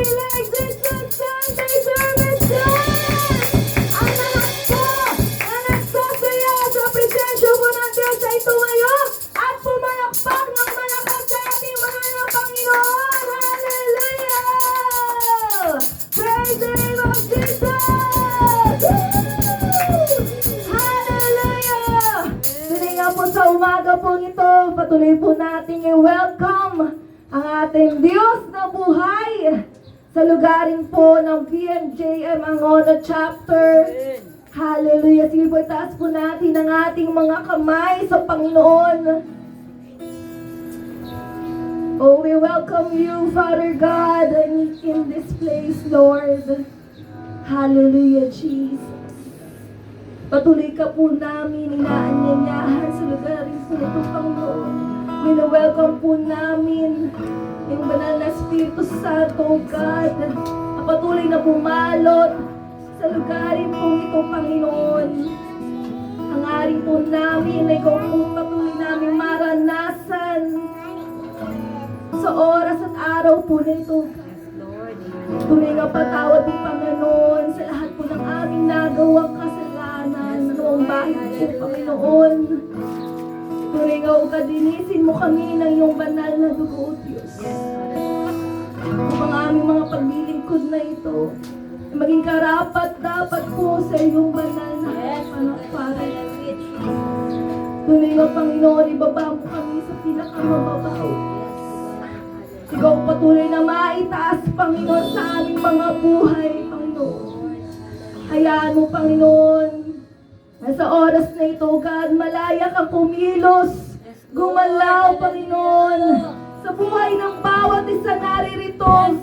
like this on Sunday services! Ang nagsasaya sa presensya po ng Diyos ay tumayo at pumalakpak ng malakas sa ating mahal na Panginoon! Hallelujah! Praise the name of Jesus! Hallelujah! Today nga po sa umaga po ito, patuloy po natin i-welcome ang ating Diyos na buhay sa lugarin po ng PMJM Angono Chapter. Hallelujah! Sige po, taas po natin ang ating mga kamay sa Panginoon. Oh, we welcome you, Father God, in this place, Lord. Hallelujah, Jesus. Patuloy ka po namin inaanyanyahan sa lugarin po ito, Panginoon. Wina-welcome po namin yung banal na Espiritu Santo, God, na patuloy na bumalot sa lugarin po ito, Panginoon. Ang aring po namin na ikaw po patuloy namin maranasan sa oras at araw po na ito, God. Tunay nga patawad po, Panginoon, sa lahat po ng aming nagawang kasalanan. Noong bahid po, Panginoon. Tunay nga, kadinisin mo kami ng iyong banal na dugo, Diyos. Ang mga aming mga paglilingkod na ito, maging karapat dapat po sa iyong banal na panakparan. Tunay nga, Panginoon, ibaba mo kami sa pinakamababaw. Ikaw patuloy na maitaas, Panginoon, sa aming mga buhay, Panginoon. Hayaan mo, Panginoon, na sa oras na ito, God, malaya kang kumilos, gumalaw, Panginoon, sa buhay ng bawat isa naririto,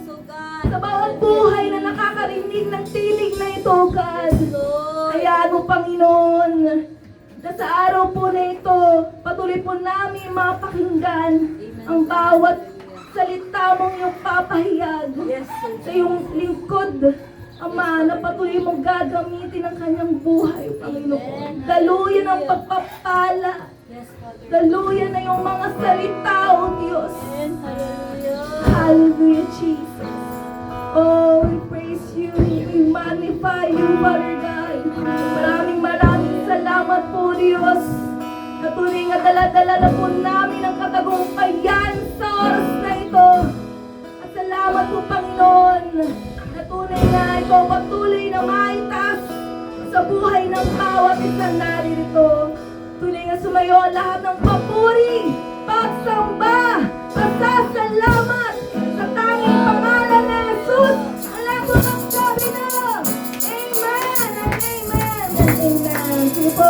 sa bawat buhay na nakakarinig ng tinig na ito, God. Hayaan mo, Panginoon, na sa araw po na ito, patuloy po namin mapakinggan ang bawat salita mong iyong papahayag sa iyong lingkod, Ama, na patuloy mong gagamitin ang kanyang buhay, Panginoon. Daluyan ang pagpapala. Daluyan na yung mga salita, O Diyos. Hallelujah, Jesus. Oh, we praise you. We magnify you, Father God. Maraming salamat po, Diyos. Na tunay nga dala-dala na po namin ang katagumpayan sa oras na ito. At salamat po, Panginoon, na tunay nga ikaw patuloy na maitaas sa buhay ng bawat isang naririto. Tunay nga sumayo ang lahat ng papuri, pagsamba, pasasalamat sa tanging pangalan ni Jesus. Ang lahat po magsabi na, Amen and Amen and Amen. Sige po,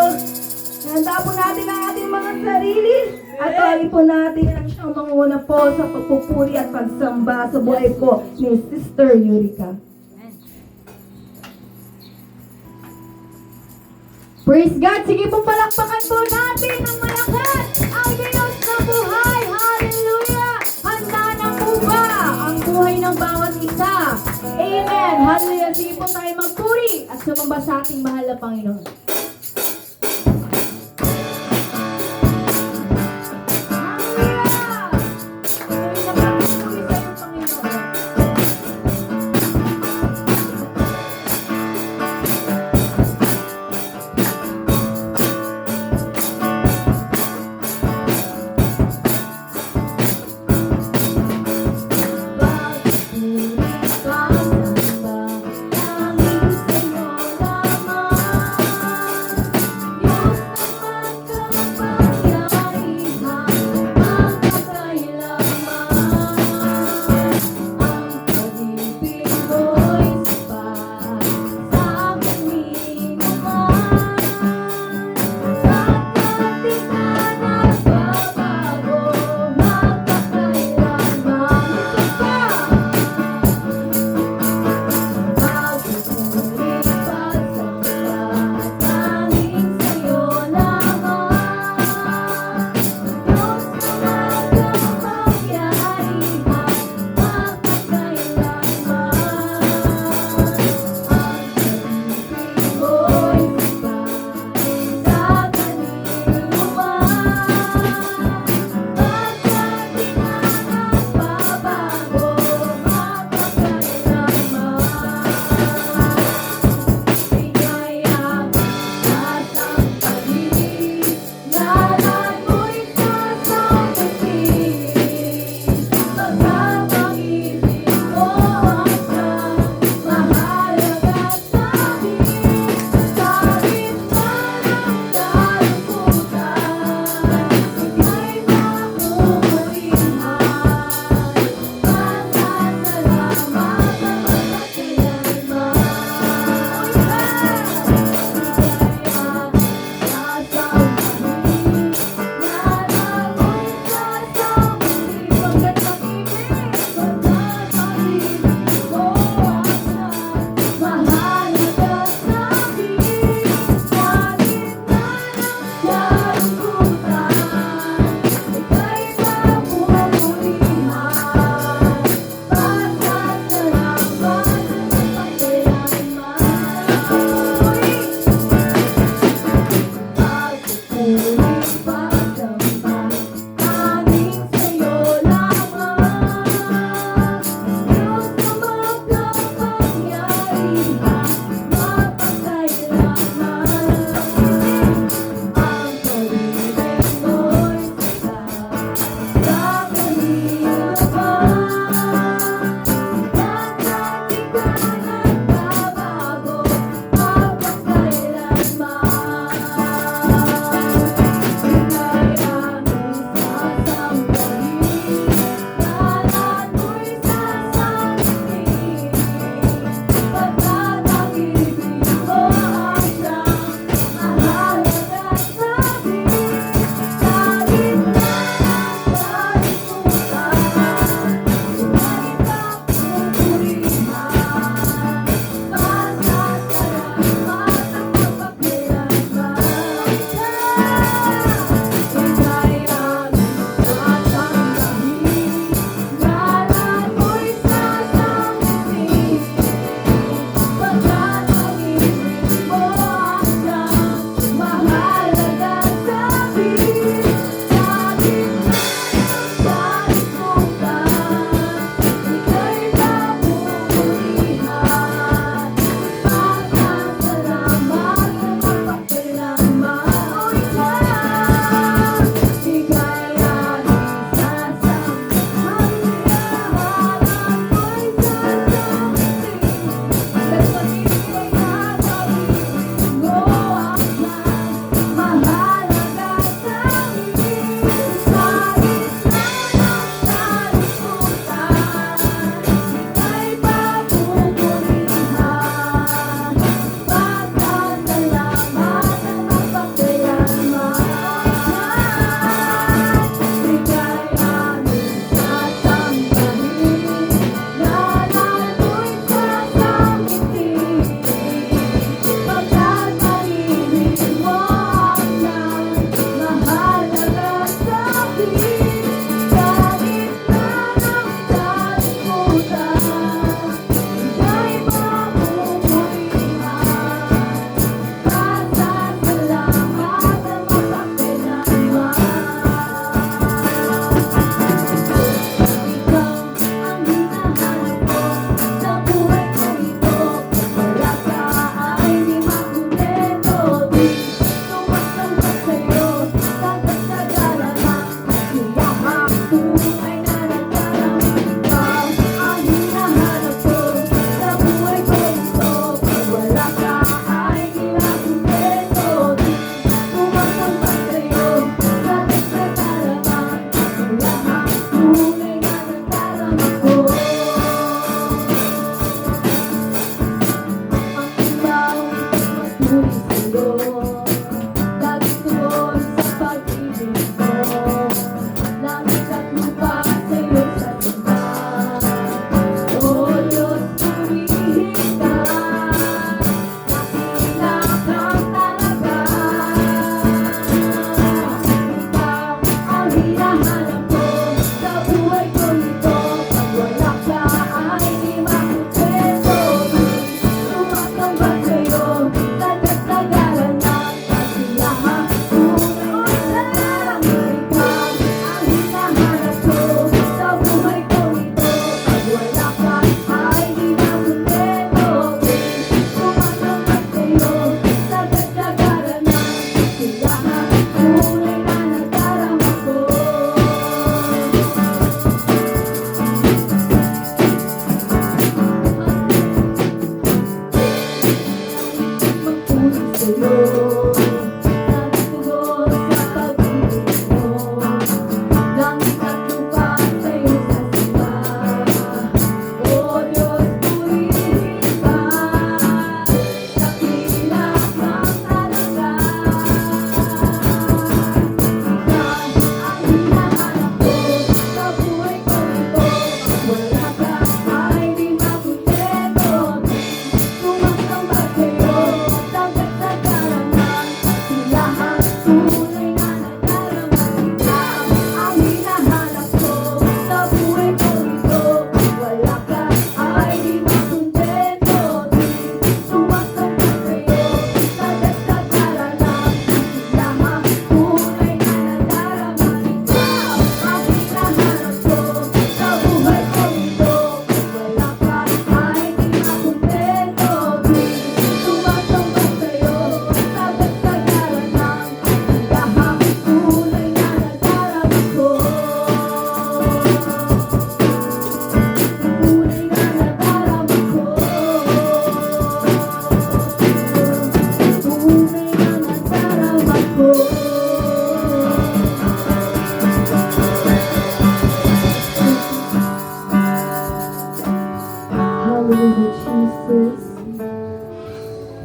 handa po natin ang ating mga sarili at tuwagin po natin ang siyang manguna po sa pagpupuri at pagsamba sa buhay po ni Sister Eureka. Praise God! Sige po, palakpakan po natin ang malakas ang Diyos na buhay! Hallelujah! Handa na po ba ang buhay ng bawat isa? Amen! Hallelujah! Sige po tayo magpuri at sumamba sa ating mahal na Panginoon.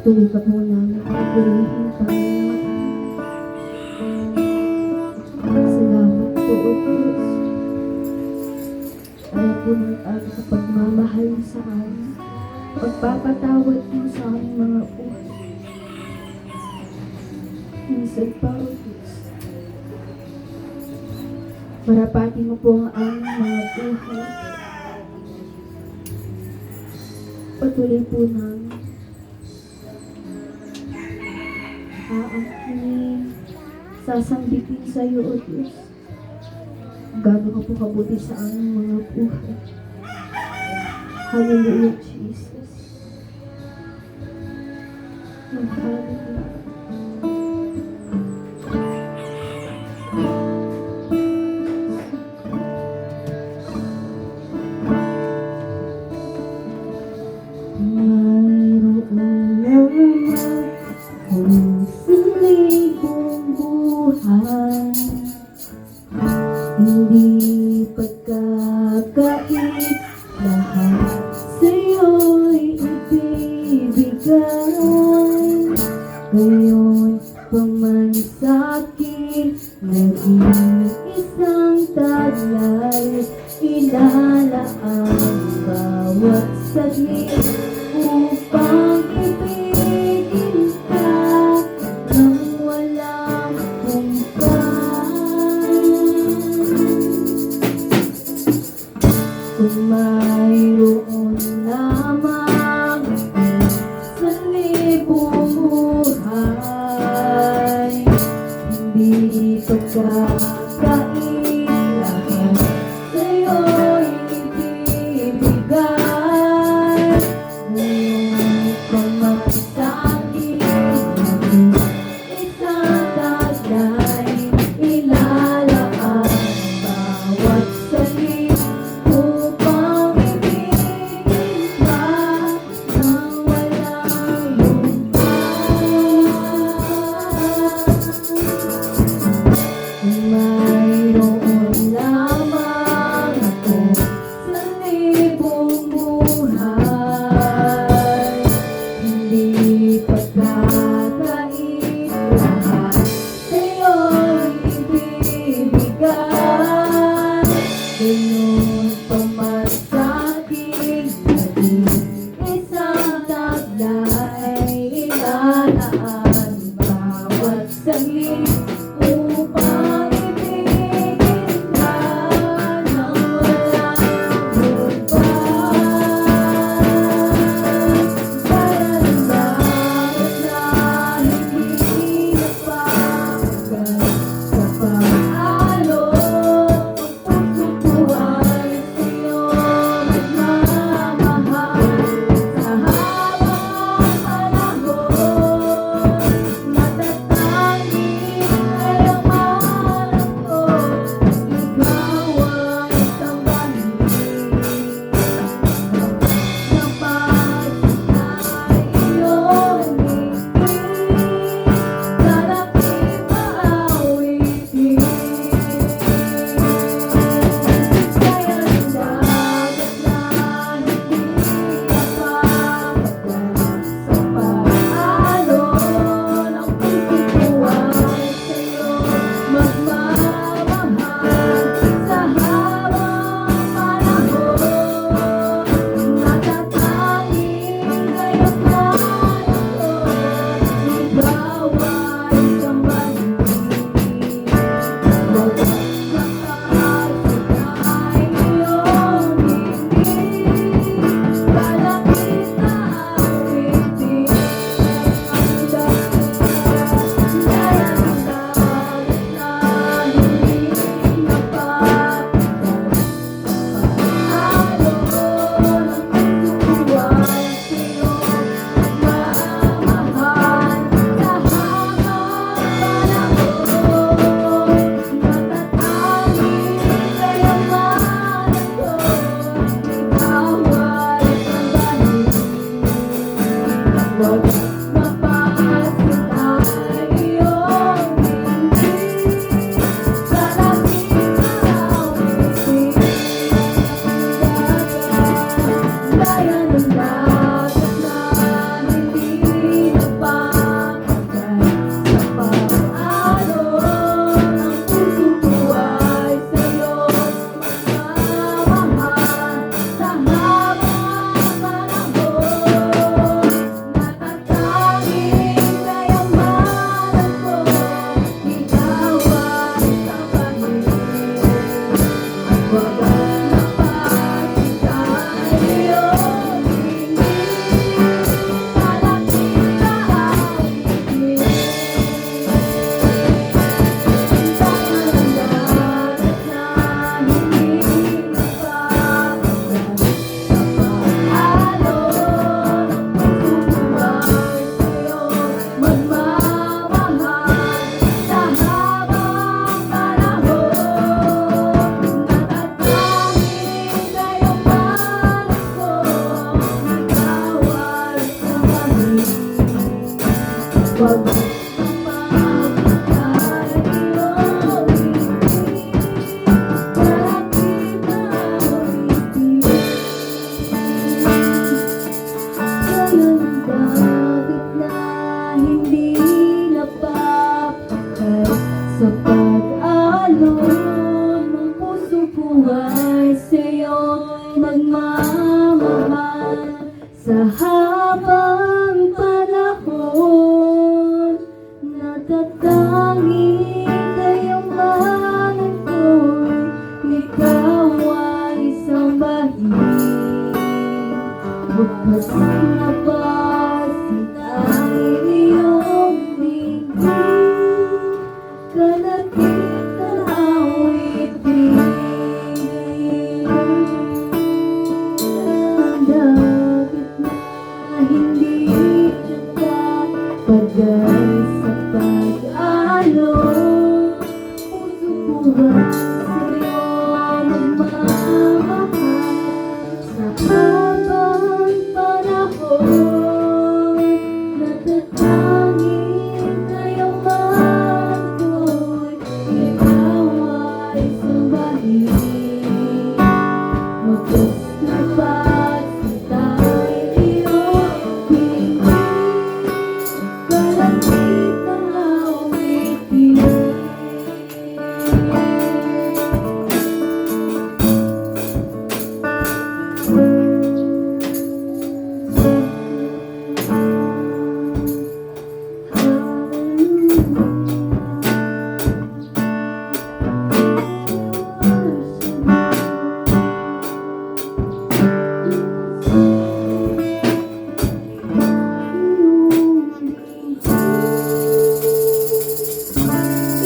Patuloy ka po namin pagpilihin tayo. Salamat po, O Diyos. Kaya po ng sa pagmamahal mo sa amin. Pagpapatawad mo sa aming mga buhay. Minsan pa, O Diyos. Marapati mo po ang aming mga buhay. Patuloy po namin. Aaminin, sasangbitin sa iyo, O Diyos. Gano'n ka po kabuti sa aming mga buhay. Hallelujah, Jesus. Hallelujah. Mayroon naman kung silibong buhay, hindi pagkakait, lahat sa'yo'y ibibigay. Ngayon pa man sa'kin, naging isang taglay, ilalaan bawat saglit upang ibigin ka nang walang humpay. Kung mayroon lamang sa libong buhay, hindi pagkakait, lahat sa'yo'y ibibigay. Ngayon pa man sa'kin, naging isang taglay, ilalaan bawat saglit upang ibigin ka nang walang Kung mayroon lamang ako sa libong buhay, hindi pagkakait, lahat sa'yo'y ibibigay. Ganun pa man sa'kin, naging isang taglay, ilalaan bawat saglit upang ibigin ka nang walang humpay. Dapat na hindi napagkat sa pag-alok, pagtutuhan buhay sa'yo'y magmamahal sa habang panahon. Natatanging kayamanan ko'y ikaw ay sambahin. Bukas na pasita iyong bigay, kalapit na awitin. Dapit na hindi dapat pagay sa pag-alon. Puso buhay sa'yo magmamahal sa habang panahon. Natatanging kayaman ko'y ikaw ay sambahin. Wagas na pagsita'y iyong bigay, kalapit na awitin.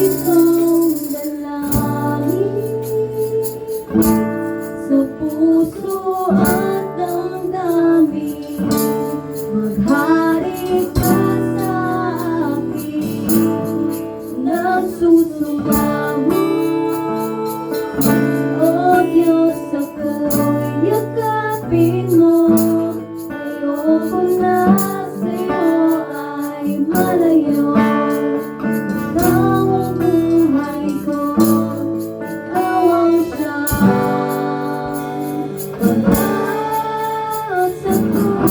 Itong dalangin sa puso at damdamin, maghari ka sa akin, nagsusumamo. O Diyos, ako'y yakapin mo, ayoko na sa'yo ay malayo. Ikaw ang buhay ko, ikaw ang siyang pag-asa ko.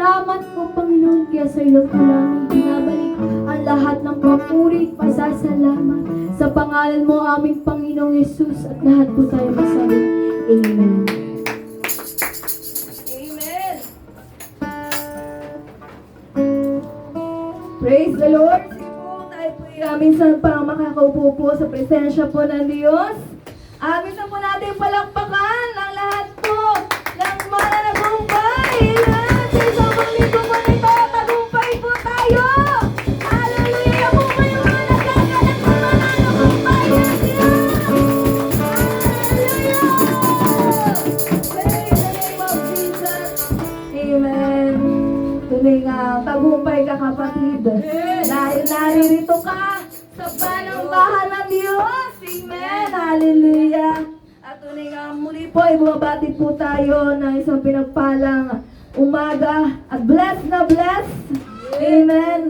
Salamat po, Panginoon, kaya sa iyo po namin binabalik ang lahat ng papuri at pasasalamat. Sa pangalan mo, aming Panginoong Yesus, at lahat po tayo masabi. Amen. Amen. Praise the Lord. Sige po, tayo po minsan pa makakaupo po sa presensya po ng Diyos. Minsan po natin palakpakan ang lahat po ng mananagumpay. Lahat sa isang linggo po nito, tagumpay po tayo. Hallelujah po kayo mga nagkakalat ng mananagumpay ng Diyos. Hallelujah. Praise the name of Jesus. Amen. Tuloy nga, tagumpay ka kapatid. Dahil naririto ka sa panambahan ng Diyos. Amen. Hallelujah. At tuloy nga, muli po ay bumabati po tayo ng isang pinagpalang umaga. At blessed na blessed. Amen.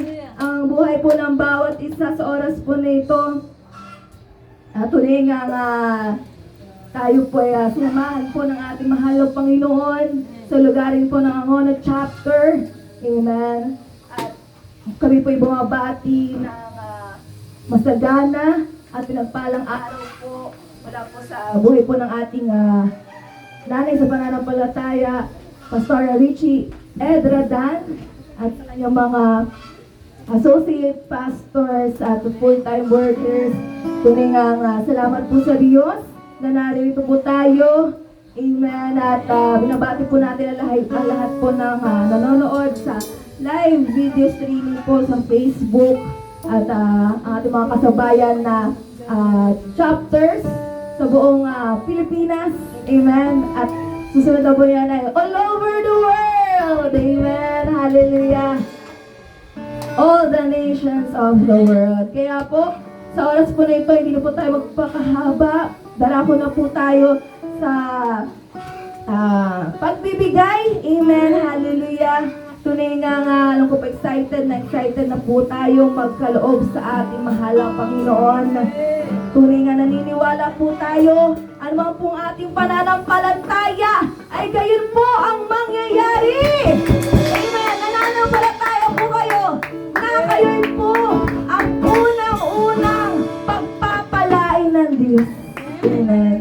Ang buhay po ng bawat isa sa oras po na ito. At tuloy nga tayo po ay sinamahan po ng ating mahal na Panginoon sa lugarin po ng Angono Chapter. Amen. At kami po ay bumabati ng masagana at pinagpalang araw po mula po sa buhay po ng ating nanay sa pananampalataya, Pastor Richie Edradan, at sa kanyang mga associate pastors at full-time workers. Tuloy nga salamat po sa Diyos na narito po tayo. Amen. At binabati po natin ang lahat po ng nanonood sa live video streaming po sa Facebook at ang ating mga kasabayan na chapters sa buong Pilipinas. Amen. At susunod na po yan ay all over the world. Amen. Hallelujah. All the nations of the world. Kaya po, sa oras po na ito, hindi na po tayo magpakahaba. Darako na po tayo sa pagbibigay. Amen. Hallelujah. Tunay nga alam ko pa excited na po tayong magkaloob sa ating mahalang Panginoon. Tunay nga naniniwala po tayo, anumang pong ating pananampalataya, ay gayon po ang mangyayari. Amen. Nananampalataya po kayo na gayon po ang unang-unang pagpapalain ng Diyos. Amen.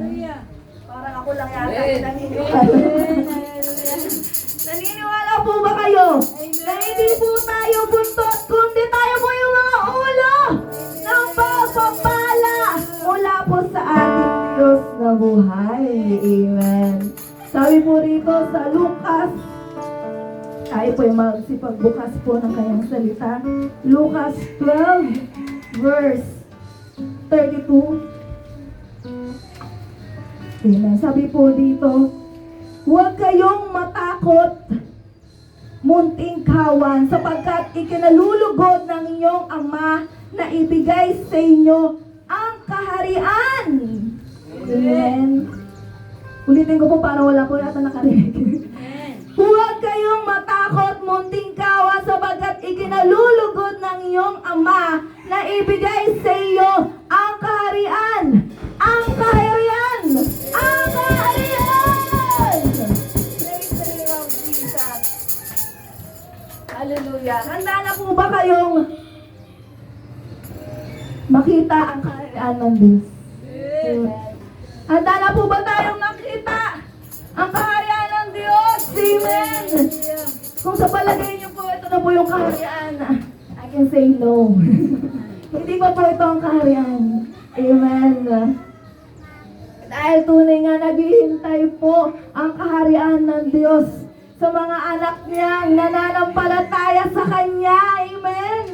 Parang ako lang yata yung naniniwala. Naniniwala po ba kayo? Na hindi po tayo buntot, kundi tayo po yung mga ulo ng pagpapala mula po sa ating Diyos na buhay. Amen. Sabi po rito sa Lucas, tayo po yung magsipagbukas po ng kanyang salita. Lucas 12 verse 32. Amen. Sabi po dito, huwag kayong matakot, munting kawan, sapagkat ikinalulugod ng inyong Ama na ibigay sa inyo ang kaharian. Amen. Ulitin ko po para wala po yata nakarinig. Huwag kayong matakot, munting kawan, sapagkat ikinalulugod ng iyong Ama na ibigay sa iyo ang kaharian. Ang kaharian! Ang kaharian! Praise the name of Jesus. Hallelujah. Handa na po ba kayong makita ang kaharian ng Diyos? Amen. Handa na po ba tayong makita ang kaharian ng Diyos? Amen. Kung sa palagay niyo po, ito na po yung kaharian, I can say no. Hindi pa po ito ang kaharian. Amen. Dahil tunay nga naghihintay po ang kaharian ng Diyos sa mga anak niyang nananampalataya sa Kanya. Amen.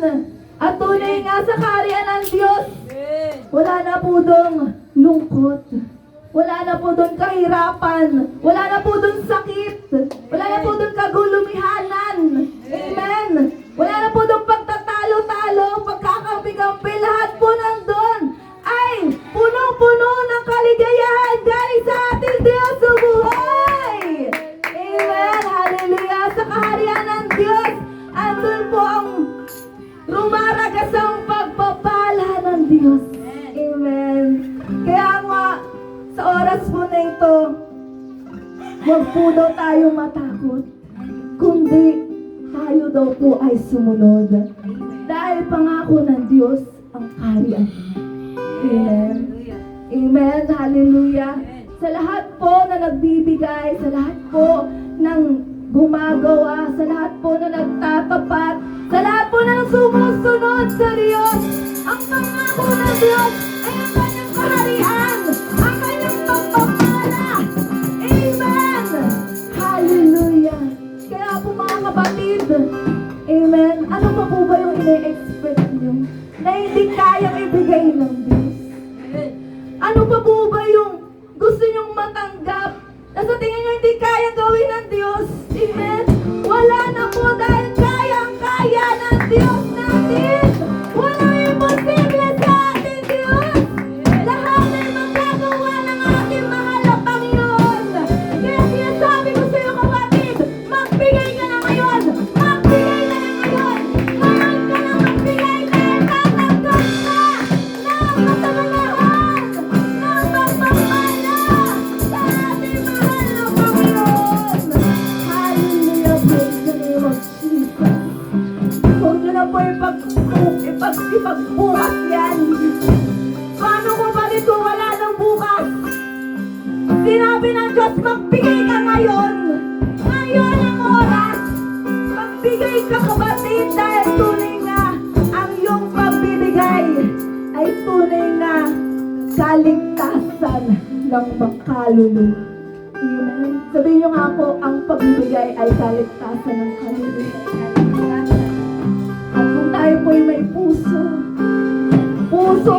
At tunay nga sa kaharian ng Diyos, wala na po dong lungkot. Wala na po doon kahirapan. Wala na po doon sakit. Wala na po doon kagulumihanan. Amen. Wala na po doon pagtatalo-talo, pagkakampi-kampi. Lahat po nandun ay punong-puno ng kaligayahan galing sa ating Diyos sa buhay. Amen. Hallelujah. Sa kaharian ng Diyos, andun po ang rumaragasang pagpapala ng Diyos. Amen. Kaya nga, sa oras po na ito, huwag po daw tayo matakot, kundi tayo daw po ay sumunod. Dahil pangako ng Diyos ang kaharian. Amen. Amen. Hallelujah. Sa lahat po na nagbibigay, sa lahat po ng gumagawa, sa lahat po na nagtatapat, sa lahat po na sumusunod sa Diyos, ang pangako ng Diyos ay ang kanyang kaharian, ang kanyang pagpapala. Amen. Hallelujah. Kaya po mga kapatid, amen, ano pa po ba yung ine-expect nyo na hindi kayang ibigay ng Diyos? Ano pa po ba yung gusto nyong matanggap na sa tingin nyo hindi kayang gawin ng Diyos? Amen? Wala na po dahil kayang-kaya ng Diyos natin. Walang imposible sa ating Diyos. Lahat ay magagawa ng ating mahal na Panginoon. Kaya sinasabi ko sa iyo kapatid, magbigay ka na ngayon. Magbigay ka na ngayon. Ngayon ka na magbigay dahil tatanggap ka ng kasaganaan, ng pagpapala sa ating mahal na Panginoon. Hallelujah, praise the name of Jesus. Huwag nyo na po ipagbukas yan. Paano kung bakit kung wala ng bukas? Sinabi ng Diyos, magbigay ka ngayon. Ngayon ang oras. Magbigay ka kapatid dahil tunay na ang iyong pagbibigay ay tunay na kaligtasan ng kaluluwa. Amen. Sabihin nyo nga po, ang pagbibigay ay kaligtasan ng kaluluwa. At kung tayo po'y may puso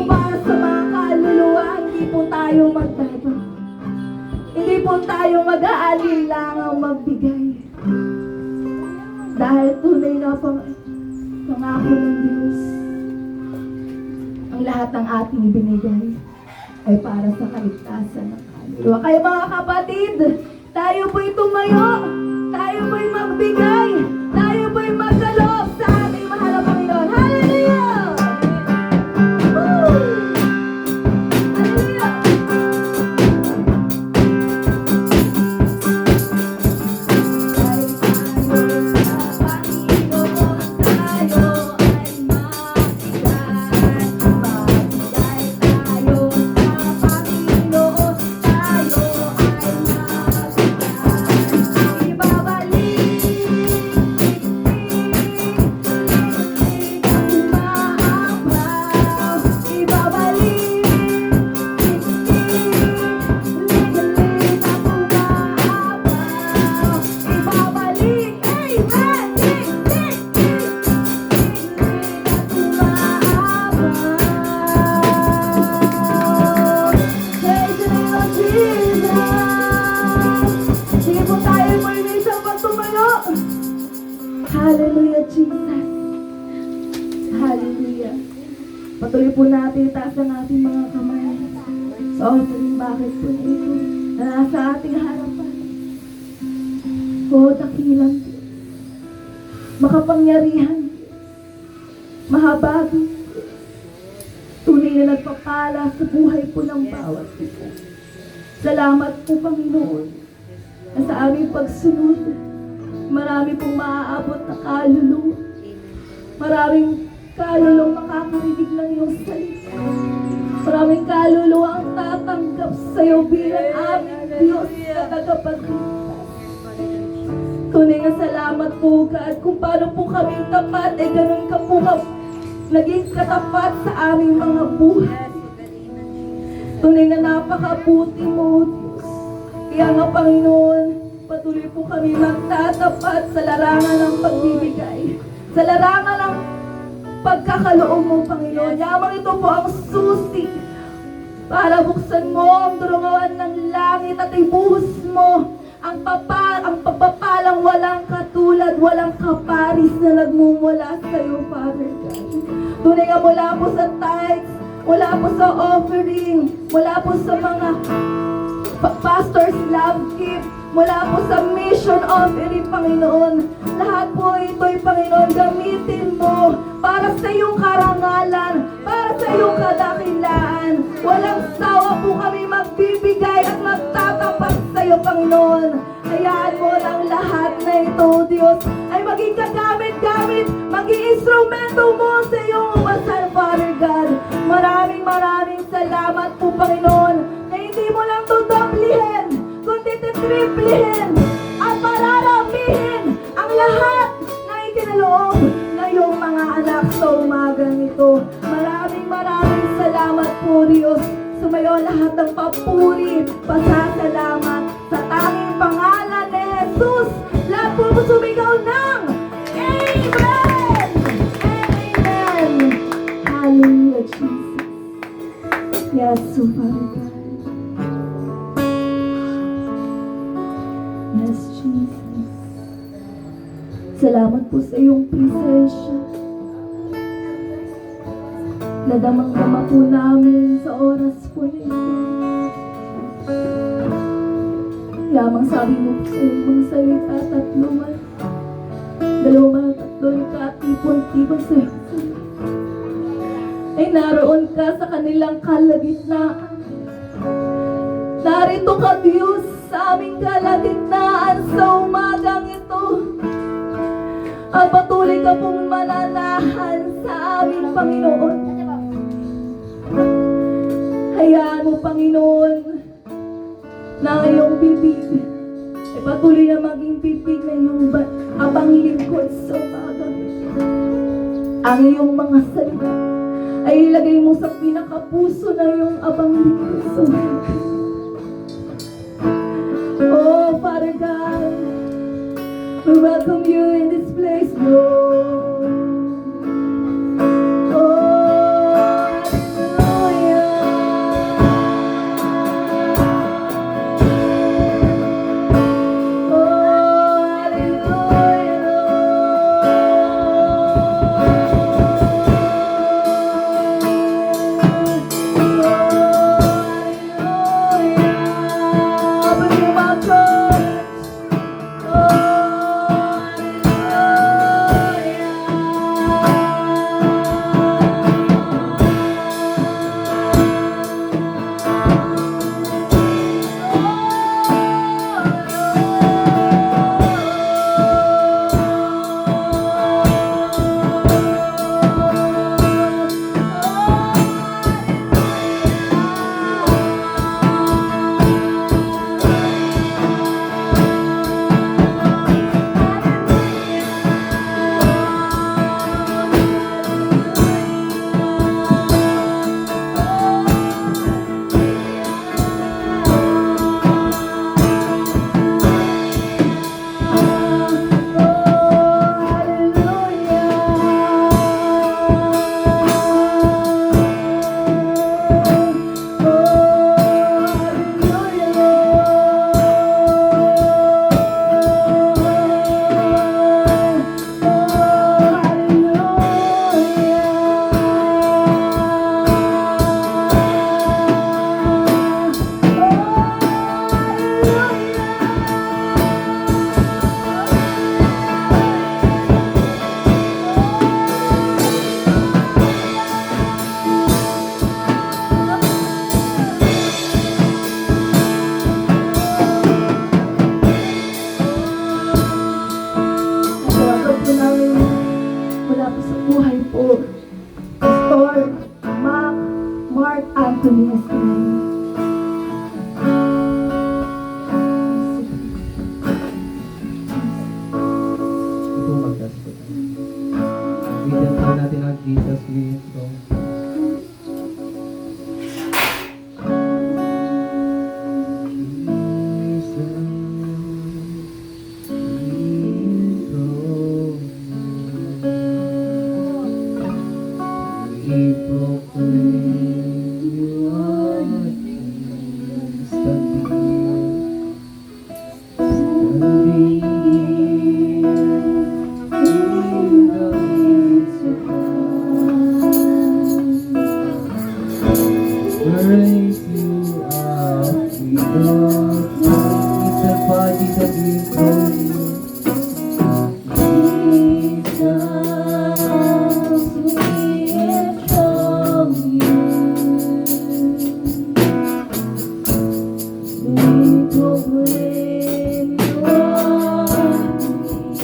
para sa mga kaluluwa, hindi po tayo magdadam. Hindi po tayo mag-aalinlangang magbigay. Dahil tunay na pangako ng Diyos, ang lahat ng ating ibinigay ay para sa kaligtasan ng kaluluwa. Kaya mga kapatid, tayo po'y tumayo, tayo po'y magbigay, tayo po'y magkaloob sa ating mahal na Panginoon. Hallelujah! Woo! Hallelujah! Hallelujah, Jesus. Hallelujah. Patuloy po natin itaas ang ating mga kamay sa offering bakit po ito na nasa ating harapan. O dakilang Diyos, makapangyarihan Diyos, mahabagin Diyos, tunay na nagpapala sa buhay po ng bawat isa. Salamat po, Panginoon, na sa aming pagsunod, marami pong maaabot na kaluluwa. Maraming kaluluwang makakarinig ng iyong salita. Maraming kaluluwa ang tatanggap sa iyo bilang aming Diyos na tagapagligtas. Tunay nga salamat po, God, kung paano po kami tapat, ganun ka po naging katapat sa aming mga buhay. Tunay nga napakabuti mo, Diyos. Kaya nga, Panginoon, patuloy po kami magtatapat sa larangan ng pagbibigay. Sa larangan ng pagkakaloob mo, Panginoon. Yamang ito po ang susi para buksan mo ang durungawan ng langit at ibuhos mo ang pagpapalang walang katulad, walang kaparis na nagmumula sa iyo, Father God. Tunay nga mula po sa tithes, mula po sa offering, mula po sa mga pastor's love gift, mula po sa mission offering, Panginoon. Lahat po ito'y, Panginoon, gamitin mo para sa iyong karangalan, para sa iyong kadakilaan. Walang sawa po kami magbibigay at magtatapat sa iyo, Panginoon. Hayaan mo lang lahat na ito ito, Diyos, ay maging kagamit-gamit, maging instrumento mo sa iyong masal, Father God. Maraming salamat po, Panginoon, na hindi mo lang ito doblihin, kundi titriplihin at mararamihin ang lahat na ikinaloob na iyong mga anak sa umagang ito. Maraming salamat po, Diyos. Sumayo lahat ng papuri, pasasalamat sa tanging pangalan ni Jesus. Lahat po sumigaw ng Amen! Amen! Hallelujah, Jesus. Yes, so Father God. Yes, Jesus. Salamat po sa iyong presensya. Nadamang-dama po namin sa oras po na ito. Yamang sabi mo po sa iyong mga salita, dalawang tatlo katipon-tipon sa iyong salita. Ay naroon ka sa kanilang kalagitnaan. Narito ka, Diyos, sa aming kalagitnaan sa umagang ito. At patuloy ka pong mananahan sa aming Panginoon. Hayaan mo, Panginoon, na ang iyong bibig ay patuloy na maging bibig na iyong abang lingkod sa umagang ito. Ang iyong mga salita ay ilagay mo sa pinakapuso na iyong abang lingkod sa umagang ito. Oh, Father God, we welcome you in this place, Lord. Anthony Estrella. Ito magdasal. Bigyan natin ang Jesus with song. Raise you up, we don't it's a party that we throw you. Jesus, we enthrone you. We proclaim your name.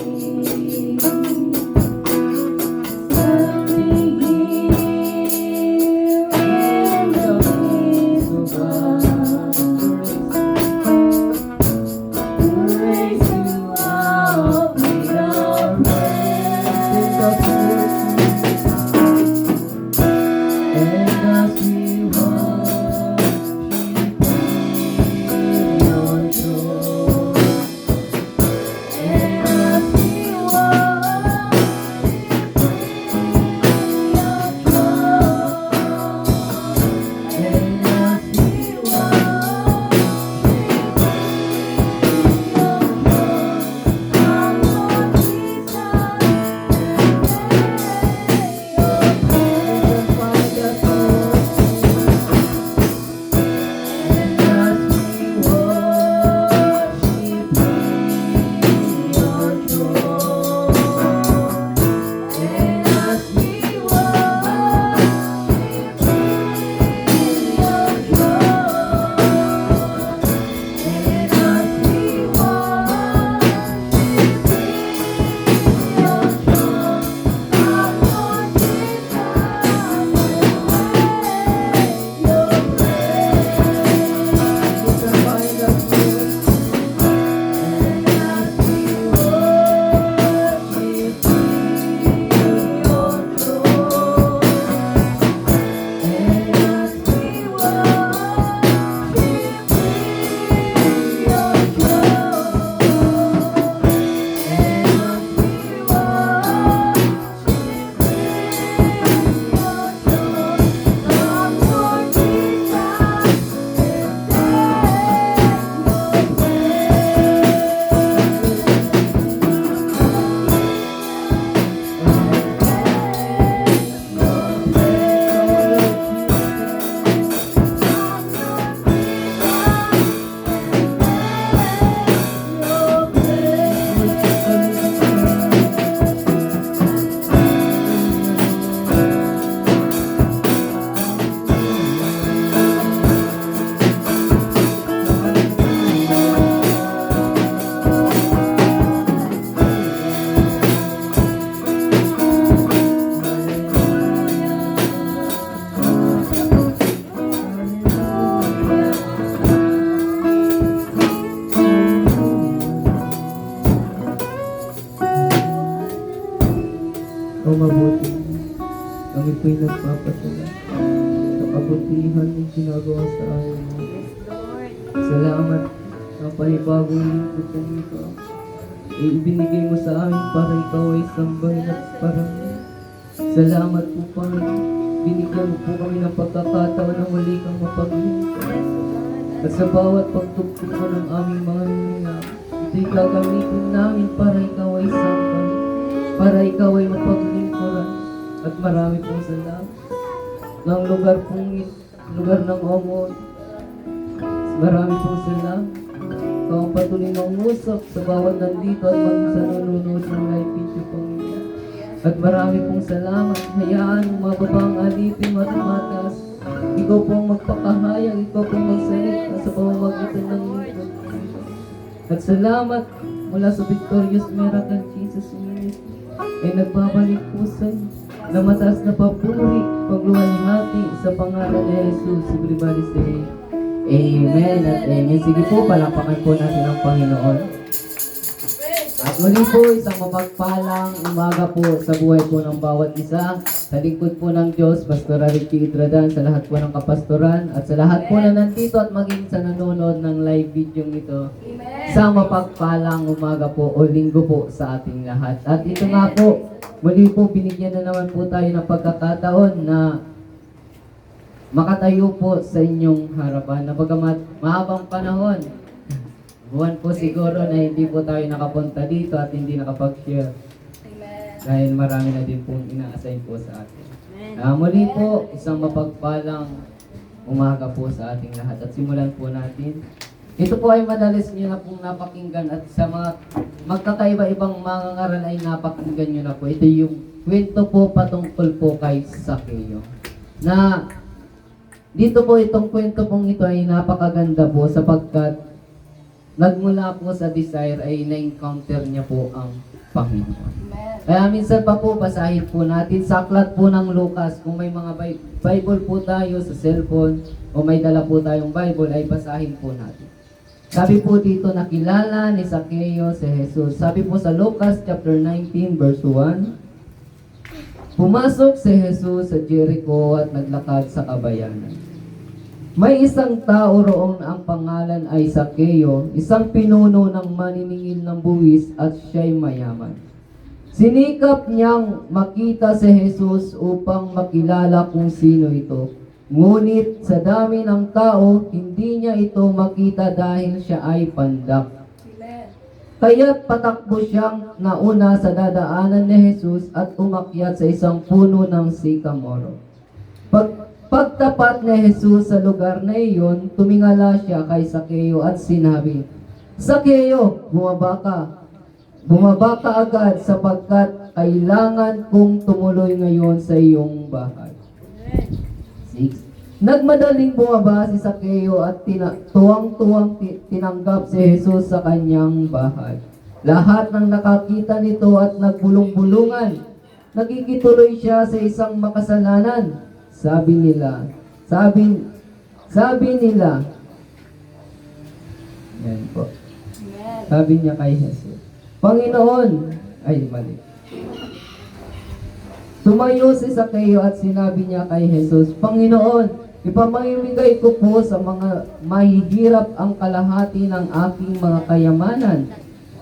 O mabuti. Kami po'y nagpapasala sa kabutihan ng ginagawa sa amin. Salamat sa panibagong linggo pong ito. Ibinigay mo sa amin para ikaw ay sambahin at parangin. Salamat po, Panginoon. Binigyan mo po kami ng pagkakataon na muli kang mapaglingkod. At sa bawat pagtugtog mo ng aming mga hininga, ito'y gagamitin namin para ikaw ay sambahin, para ikaw ay mapaglingkuran. At marami pong salamat ng lugar ng Omon. Marami pong salamat. Ikaw ang patuloy mangusap sa bawat nandito at maging sa nanonood ng live video, Panginoon. At marami pong salamat. Hayaan mo mababang alipin at matas. Ikaw pong magpakahayag, ikaw pong magsalita sa pamamagitan ng lingkod. At salamat mula sa Victorious Miracle Jesus Ministry ay nagbabalik po sa iyo na mataas na papuri, pagluwalhati sa pangalan ni Jesus. Everybody say, Amen at Amen. Sige po, palapakan po natin ang Panginoon. At muli po, isang mapagpalang umaga po sa buhay po ng bawat isa. Sa lingkod po ng Diyos, Pastor Ricky Itradan, sa lahat po ng kapastoran, at sa lahat po na nandito at maging sa nanonood ng live video nito. Isang mapagpalang umaga po o linggo po sa ating lahat. At ito nga po, muli po, binigyan na naman po tayo ng pagkakataon na makatayo po sa inyong harapan. Na bagamat mahabang panahon, buwan po siguro na hindi po tayo nakapunta dito at hindi nakapag-share. Dahil marami na din pong ina-assign po sa atin. Muli po, isang mapagpalang umaga po sa ating lahat. At simulan po natin. Ito po ay madalas nyo na pong napakinggan at sa mga magkakaiba-ibang mga ngaral ay napakinggan nyo na po. Ito yung kwento po patungkol po kay Zaccheo. Na dito po itong kwento pong ito ay napakaganda po sapagkat nagmula po sa desire ay na-encounter niya po ang Panginoon. Kaya minsan pa po basahin po natin sa aklat po ng Lucas. Kung may mga Bible po tayo sa cellphone o may dala po tayong Bible ay basahin po natin. Sabi po dito, nakilala ni Zaccheo si Jesus. Sabi po sa Lucas chapter 19 verse 1, pumasok si Jesus sa Jericho at naglakad sa kabayanan. May isang tao roon ang pangalan ay Zaccheo, isang pinuno ng maniningil ng buwis at siya'y mayaman. Sinikap niyang makita si Jesus upang makilala kung sino ito. Ngunit sa dami ng tao, hindi niya ito makita dahil siya ay pandak. Kaya't patakbo siyang nauna sa dadaanan ni Jesus at umakyat sa isang puno ng sikamoro. Pagtapat ni Jesus sa lugar na iyon, tumingala siya kay Zaccheo at sinabi, Zaccheo, bumaba ka. Bumaba ka agad sapagkat kailangan kong tumuloy ngayon sa iyong bahay. 6. Nagmadaling bumaba si Zaccheo at tuwang-tuwang tinanggap si Jesus sa kanyang bahay. Lahat ng nakakita nito at nagbulong-bulungan, nagkikituloy siya sa isang makasalanan. Sabi nila, yan po. Sabi niya kay Jesus, Panginoon, ay mali. Tumayo si Zaccheo at sinabi niya kay Jesus, Panginoon, ipamimigay ko po sa mga mahihirap ang kalahati ng aking mga kayamanan.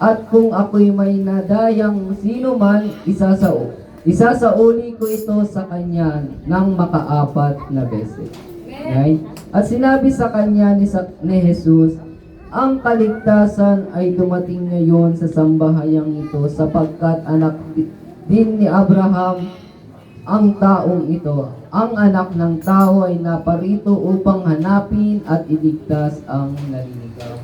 At kung ako'y may nadayang sino man, isasauli ko ito sa kanya ng makaapat na beses. Right? At sinabi sa kanya ni Jesus, ang kaligtasan ay dumating ngayon sa sambahayang ito sapagkat anak din ni Abraham ang taong ito. Ang anak ng tao ay naparito upang hanapin at iligtas ang naliligaw.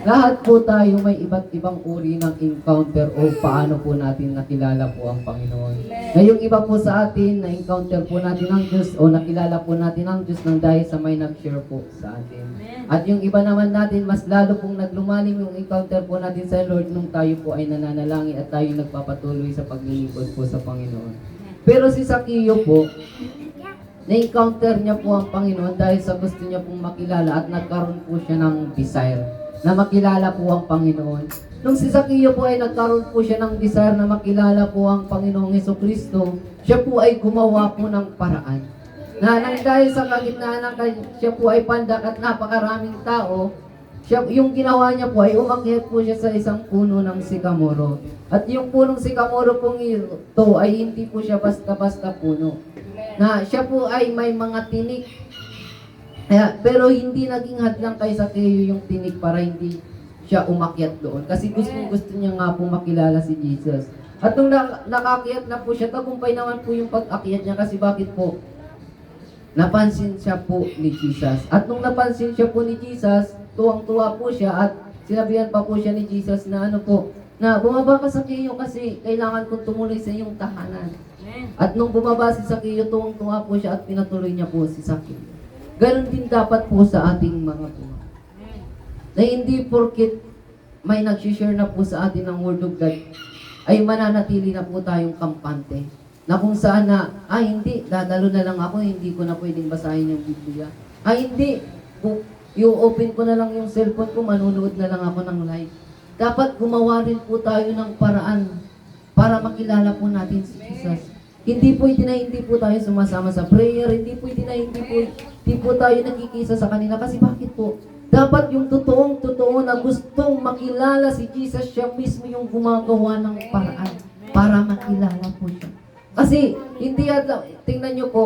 Lahat po tayo may iba't ibang uri ng encounter o paano po natin nakilala po ang Panginoon. Na yung iba po sa atin, na-encounter po natin ang Diyos o nakilala po natin ang Diyos nang dahil sa may nag-share po sa atin. At yung iba naman natin, mas lalo pong naglumalim yung encounter po natin sa Lord nung tayo po ay nananalangin at tayo nagpapatuloy sa paglilingkod po sa Panginoon. Pero si Zaccheo po, na-encounter niya po ang Panginoon dahil sa gusto niya pong makilala at nagkaroon po siya ng desire. na makilala po ang Panginoon. Nung si Zaccheo po ay nagkaroon po siya ng desire na makilala po ang Panginoong Hesukristo, siya po ay gumawa po ng paraan. Na nang dahil sa kagitnaan ng siya po ay pandak at napakaraming tao, yung ginawa niya po ay umakyat po siya sa isang puno ng sikamoro. At yung punong sikamoro pong ito ay hindi po siya basta-basta puno. Na siya po ay may mga tinik. Pero hindi naging hadlang kay Zaccheo yung tinik para hindi siya umakyat doon. Kasi gusto niya nga po makilala si Jesus. At nung nakakyat na po siya, tagumpay naman po yung pag-akyat niya. Kasi bakit po? Napansin siya po ni Jesus. At nung napansin siya po ni Jesus, tuwang-tuwa po siya at sinabihan pa po siya ni Jesus na na bumaba ka sa Zaccheo kasi kailangan kong tumuloy sa iyong tahanan. At nung bumaba si Zaccheo, tuwang-tuwa po siya at pinatuloy niya po si Zaccheo. Ganon din dapat po sa ating mga buhay. Na hindi porket may nag-share na po sa atin ng Word of God, ay mananatili na po tayong kampante. Na kung saan hindi, dadalo na lang ako, hindi ko na pwedeng basahin yung Biblia. Hindi, yung open ko na lang yung cellphone ko, manunood na lang ako ng live. Dapat gumawa rin po tayo ng paraan para makilala po natin si Jesus. Hindi pwede na hindi po tayo sumasama sa prayer, hindi pwede na hindi po tayo nakikisa sa kanila. Kasi bakit po? Dapat yung totoong na gustong makilala si Jesus, siya mismo yung gumagawa ng paraan para makilala po siya. Kasi, tingnan nyo po,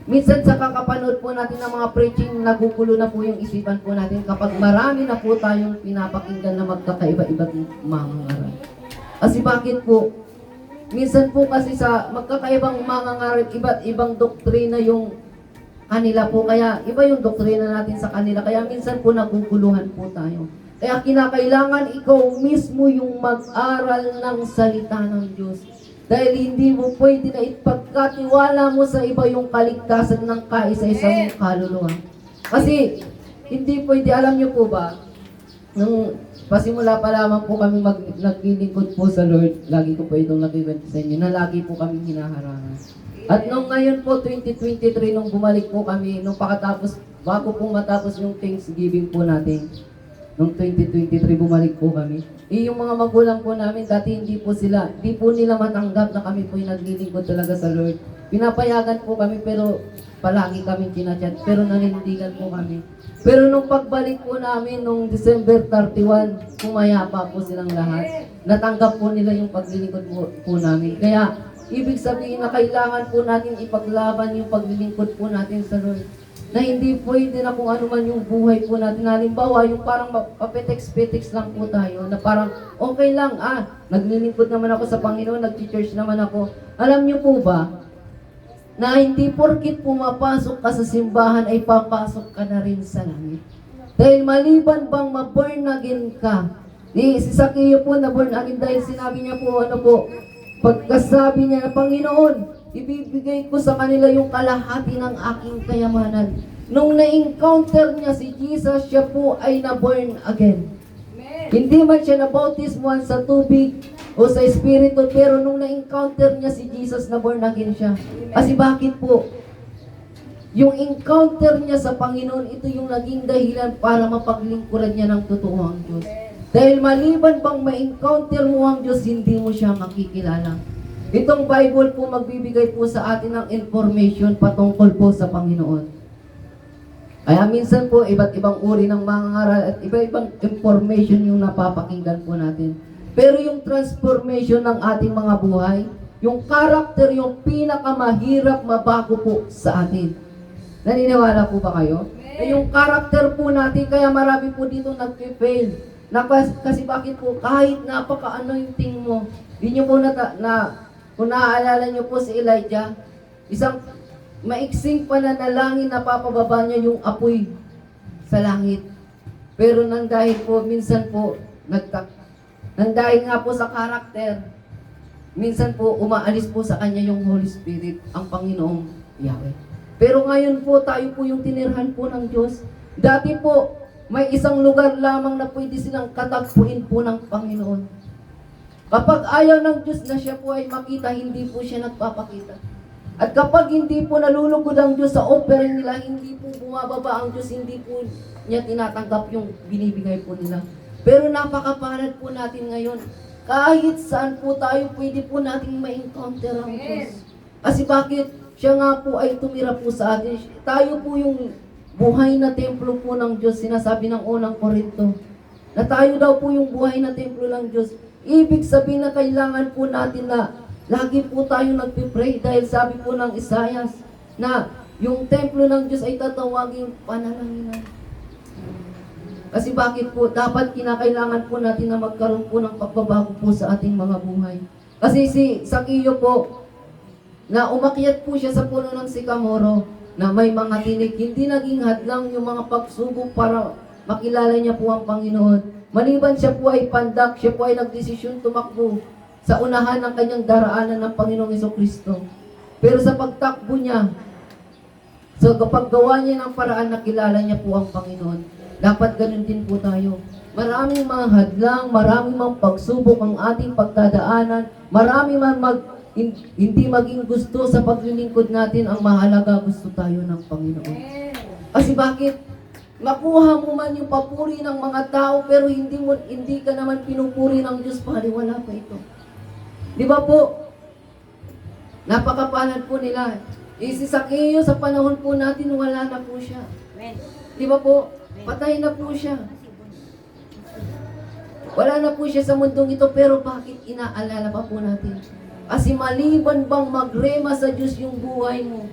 minsan sa kakapanood po natin ng mga preaching, nagugulo na po yung isipan po natin kapag marami na po tayong pinapakinggan na magkakaiba-ibang mga ngaral. Kasi bakit po? Minsan po kasi sa magkakaibang mga ngaral, iba't ibang doktrina yung kanila po. Kaya iba yung doktrina natin sa kanila. Kaya minsan po naguguluhan po tayo. Kaya kinakailangan ikaw mismo yung mag-aral ng salita ng Diyos. Dahil hindi mo pwede na ipagkatiwala mo sa iba yung kaligtasan ng kaisa-isa mong kaluluwa. Kasi, hindi pwede, alam nyo po ba, nung pasimula pa lamang po kami naglilingkod po sa Lord, lagi ko po itong nakikwento sa inyo, na lagi po kami hinaharangan. At nung ngayon po, 2023, nung bumalik po kami, nung bago po matapos yung Thanksgiving po natin, nung 2023, bumalik po kami. Yung mga magulang po namin, dati hindi po nila matanggap na kami po yung naglilingkod talaga sa Lord. Pinapayagan po kami, pero palagi kami kinachat, pero nanindigan po kami. Pero nung pagbalik po namin, nung December 31, pumayapa po silang lahat. Natanggap po nila yung paglilingkod po namin. Kaya, ibig sabihin na kailangan po natin ipaglaban yung paglilingkod po natin sa Lord. Na hindi pwede na kung ano man yung buhay po natin. Halimbawa, yung parang papetex-petex lang po tayo, na parang okay lang, naglilingkod naman ako sa Panginoon, nag-church naman ako. Alam niyo po ba, na hindi porkit pumapasok ka sa simbahan ay papasok ka na rin sa langit. Dahil maliban bang ma-born again ka, si Zaccheo po na born again dahil sinabi niya po, pagkasabi niya, Panginoon, ibibigay ko sa kanila yung kalahati ng aking kayamanan. Nung na-encounter niya si Jesus, siya po ay na-born again. Hindi man siya nabautismuhan sa tubig o sa Espiritu, pero nung na-encounter niya si Jesus, na-born again siya. Kasi bakit po? Yung encounter niya sa Panginoon, ito yung naging dahilan para mapaglingkuran niya ng totoo ang Diyos. Dahil maliban bang ma-encounter mo ang Diyos, hindi mo siya makikilala. Itong Bible po magbibigay po sa atin ng information patungkol po sa Panginoon. Kaya minsan po, iba't ibang uri ng mga ngaral at iba-ibang information yung napapakinggan po natin. Pero yung transformation ng ating mga buhay, yung character, yung pinakamahirap mabago po sa atin. Naniniwala po ba kayo? Yung character po natin, kaya marami po dito nag-fail. Kasi bakit po, kahit napaka-anointing mo, hindi nyo po kung naaalala nyo po si Elijah, isang maiksing pananalangin na papababa niya yung apoy sa langit. Pero nang dahil po, minsan po, nang dahil nga po sa karakter, minsan po, umaalis po sa kanya yung Holy Spirit, ang Panginoong Yahweh. Pero ngayon po, tayo po yung tinirhan po ng Diyos. Dati po, may isang lugar lamang na pwede silang katagpuin po ng Panginoon. Kapag ayaw ng Diyos na siya po ay makita, hindi po siya nagpapakita. At kapag hindi po nalulugod ang Diyos sa offering nila, hindi po bumababa ang Diyos, hindi po niya tinatanggap yung binibigay po nila. Pero napakapalad po natin ngayon. Kahit saan po tayo, pwede po nating ma-encounter ang Diyos. Kasi bakit? Siya nga po ay tumira po sa atin. Tayo po yung buhay na templo po ng Diyos. Sinasabi ng unang Korinto. Na tayo daw po yung buhay na templo ng Diyos. Ibig sabihin na kailangan po natin na lagi po tayo nagpipray dahil sabi po ng Isaias na yung templo ng Diyos ay tatawaging panalangin. Kasi bakit po? Dapat kinakailangan po natin na magkaroon po ng pagbabago po sa ating mga buhay. Kasi si Zaccheo po, na umakyat po siya sa puno ng sikamoro, na may mga tinik, hindi naging hadlang yung mga pagsubok para makilala niya po ang Panginoon. Maliban siya po ay pandak, siya po ay nagdesisyon tumakbo sa unahan ng kanyang daraanan ng Panginoong Jesucristo. Pero sa pagtakbo niya, so kapag gawa niya ng paraan na kilala niya po ang Panginoon, dapat ganun din po tayo. Maraming mga hadlang, maraming mga pagsubok ang ating pagdadaanan, maraming hindi maging gusto sa paglilingkod natin, ang mahalaga gusto tayo ng Panginoon. Kasi bakit? Makuha mo man yung papuri ng mga tao, pero hindi ka naman pinupuri ng Diyos, wala pa ito. Di ba po? Napakapalad po nila. Si Zaccheo sa panahon po natin, wala na po siya. Di ba po? Patay na po siya. Wala na po siya sa mundong ito, pero bakit inaalala pa po natin? Kasi maliban bang magrema sa Diyos yung buhay mo?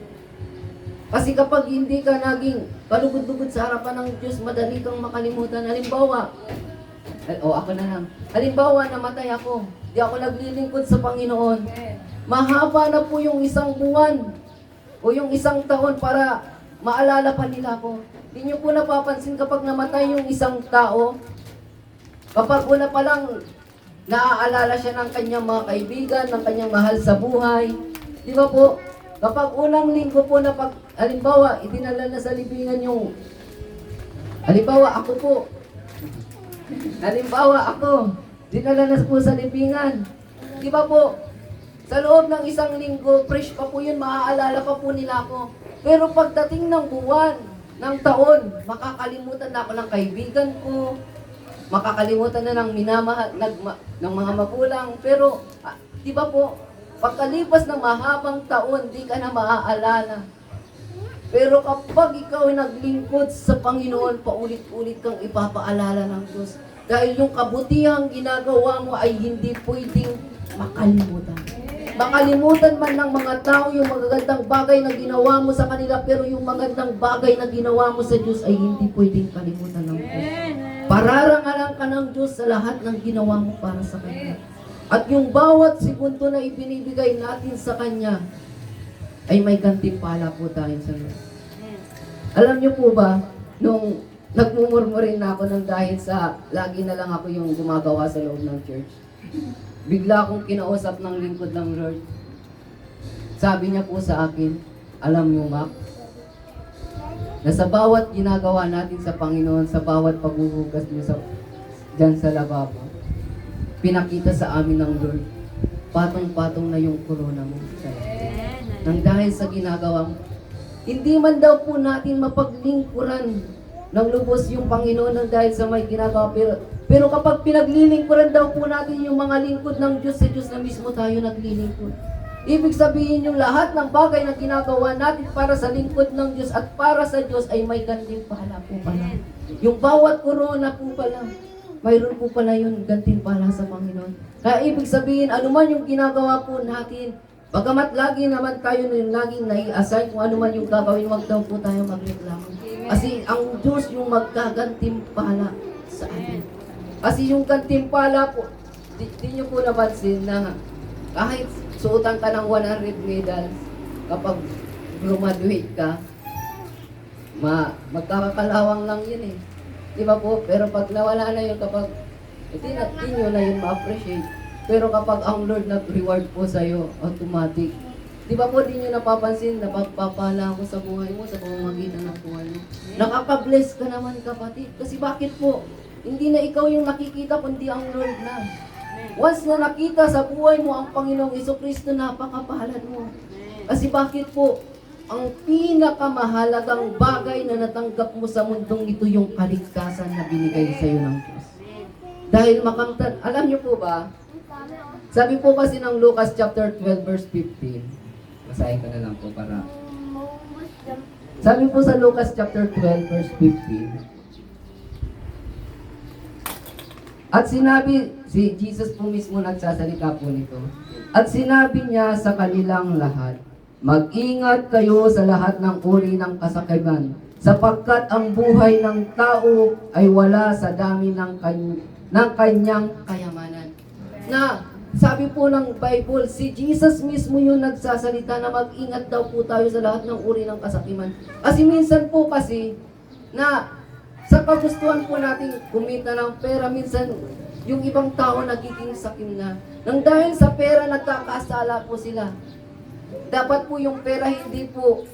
Kasi kapag hindi ka naging kalugod-lugod sa harapan ng Diyos, madali kang makalimutan. Halimbawa, ako na lang. Halimbawa, namatay ako. Di ako naglilingkod sa Panginoon. Mahaba na po yung isang buwan o yung isang taon para maalala pa nila ako. Hindi nyo po napapansin kapag namatay yung isang tao, kapag una pa lang naaalala siya ng kanyang mga kaibigan, ng kanyang mahal sa buhay. Di ba po? Kapag unang linggo po na halimbawa, idinala na sa libingan yung, halimbawa ako, dinala na po sa libingan. Di ba po? Sa loob ng isang linggo, fresh pa po yun, maaalala pa po nila ako. Pero pagdating ng buwan, ng taon, makakalimutan na ako ng kaibigan ko, makakalimutan na ng minamahal, ng mga magulang. Pero, di ba po, pagkalipas ng mahabang taon, di ka na maaalala. Pero kapag ikaw ay naglingkod sa Panginoon, paulit-ulit kang ipapaalala ng Diyos. Dahil yung kabutihang ginagawa mo ay hindi pwedeng makalimutan. Makalimutan man ng mga tao yung magagandang bagay na ginawa mo sa kanila, pero yung magandang bagay na ginawa mo sa Diyos ay hindi pwedeng kalimutan ng Diyos. Pararangalan ka ng Diyos sa lahat ng ginawa mo para sa Kanya. At yung bawat segundo na ibinibigay natin sa Kanya, ay may gantimpala po tayo sa Lord. Alam niyo po ba, nung nagmumurmurin na ako ng dahil sa lagi na lang ako yung gumagawa sa loob ng church, bigla akong kinausap ng lingkod ng Lord. Sabi niya po sa akin, alam niyo Mac, na sa bawat ginagawa natin sa Panginoon, sa bawat paghuhugas niyo dyan sa lababo, pinakita sa amin ng Lord, patong-patong na yung corona mo. Nang dahil sa ginagawa mo, hindi man daw po natin mapaglingkuran ng lubos yung Panginoon nang dahil sa may ginagawa. Pero kapag pinaglilingkuran daw po natin yung mga lingkod ng Diyos, sa Diyos na mismo tayo naglilingkod. Ibig sabihin yung lahat ng bagay na ginagawa natin para sa lingkod ng Diyos at para sa Diyos ay may gantimpala po pala. Yung bawat corona po pala, mayroon po pala yung gantimpala sa Panginoon. Kaya ibig sabihin, anuman yung ginagawa po natin, bagamat lagi naman tayo yung laging nai-assign kung ano man yung gagawin, wag daw po tayo magreklamo. Kasi ang Diyos yung magkagantimpala sa atin. Kasi yung gantimpala po, di nyo po napansin na kahit suotan ka ng 100 medals, kapag graduate ka, magkakakalawang lang yun eh. Di ba po? Pero pag nawala na yun, kapag hindi nyo na yun ma-appreciate. Pero kapag ang Lord nag-reward po sa'yo, automatic. Di ba po, di nyo napapansin na pagpapala ko sa buhay mo, sa pamamagitan ng buhay mo. Nakaka-bless ka naman, kapatid. Kasi bakit po? Hindi na ikaw yung nakikita, kundi ang Lord na. Once na nakita sa buhay mo ang Panginoong Jesucristo, napakapalad mo. Kasi bakit po? ang pinakamahalagang bagay na natanggap mo sa mundong ito yung kaligtasan na binigay sa iyo ng Diyos. Dahil makamtan, alam niyo po ba, sabi po kasi ng Lucas chapter 12 verse 15, basahin ko na lang po para, sabi po sa Lucas chapter 12 verse 15, at sinabi, si Jesus po mismo nagsasalita po nito, at sinabi niya sa kanilang lahat, mag-ingat kayo sa lahat ng uri ng kasakiman, sapagkat ang buhay ng tao ay wala sa dami ng kanyang kayamanan. Na, sabi po ng Bible, si Jesus mismo yung nagsasalita na mag-ingat daw po tayo sa lahat ng uri ng kasakiman. Kasi minsan po kasi, na sa kagustuhan po natin kumita ng pera, minsan yung ibang tao nagiging sakim na. Nang dahil sa pera, nagkakasala po sila. Dapat po yung pera, hindi po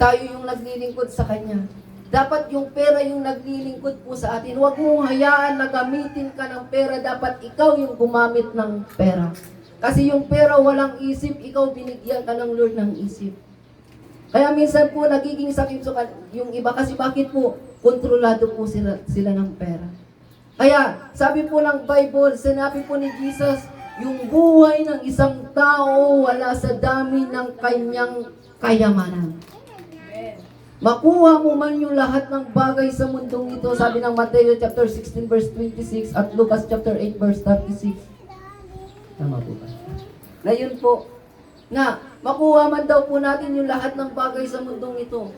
tayo yung naglilingkod sa Kanya. Dapat yung pera yung naglilingkod po sa atin. Huwag mong hayaan na gamitin ka ng pera. Dapat ikaw yung gumamit ng pera. Kasi yung pera walang isip, ikaw binigyan ka ng Lord ng isip. Kaya minsan po nagiging sakit yung iba kasi bakit po kontrolado po sila ng pera. Kaya sabi po ng Bible, sinabi po ni Jesus, yung buhay ng isang tao wala sa dami ng kanyang kayamanan. Makuha mo man yung lahat ng bagay sa mundong ito, sabi ng Matthew chapter 16 verse 26 at Lucas chapter 8 verse 36. Tama po ba? Na yun po, na makuha man daw po natin yung lahat ng bagay sa mundong ito.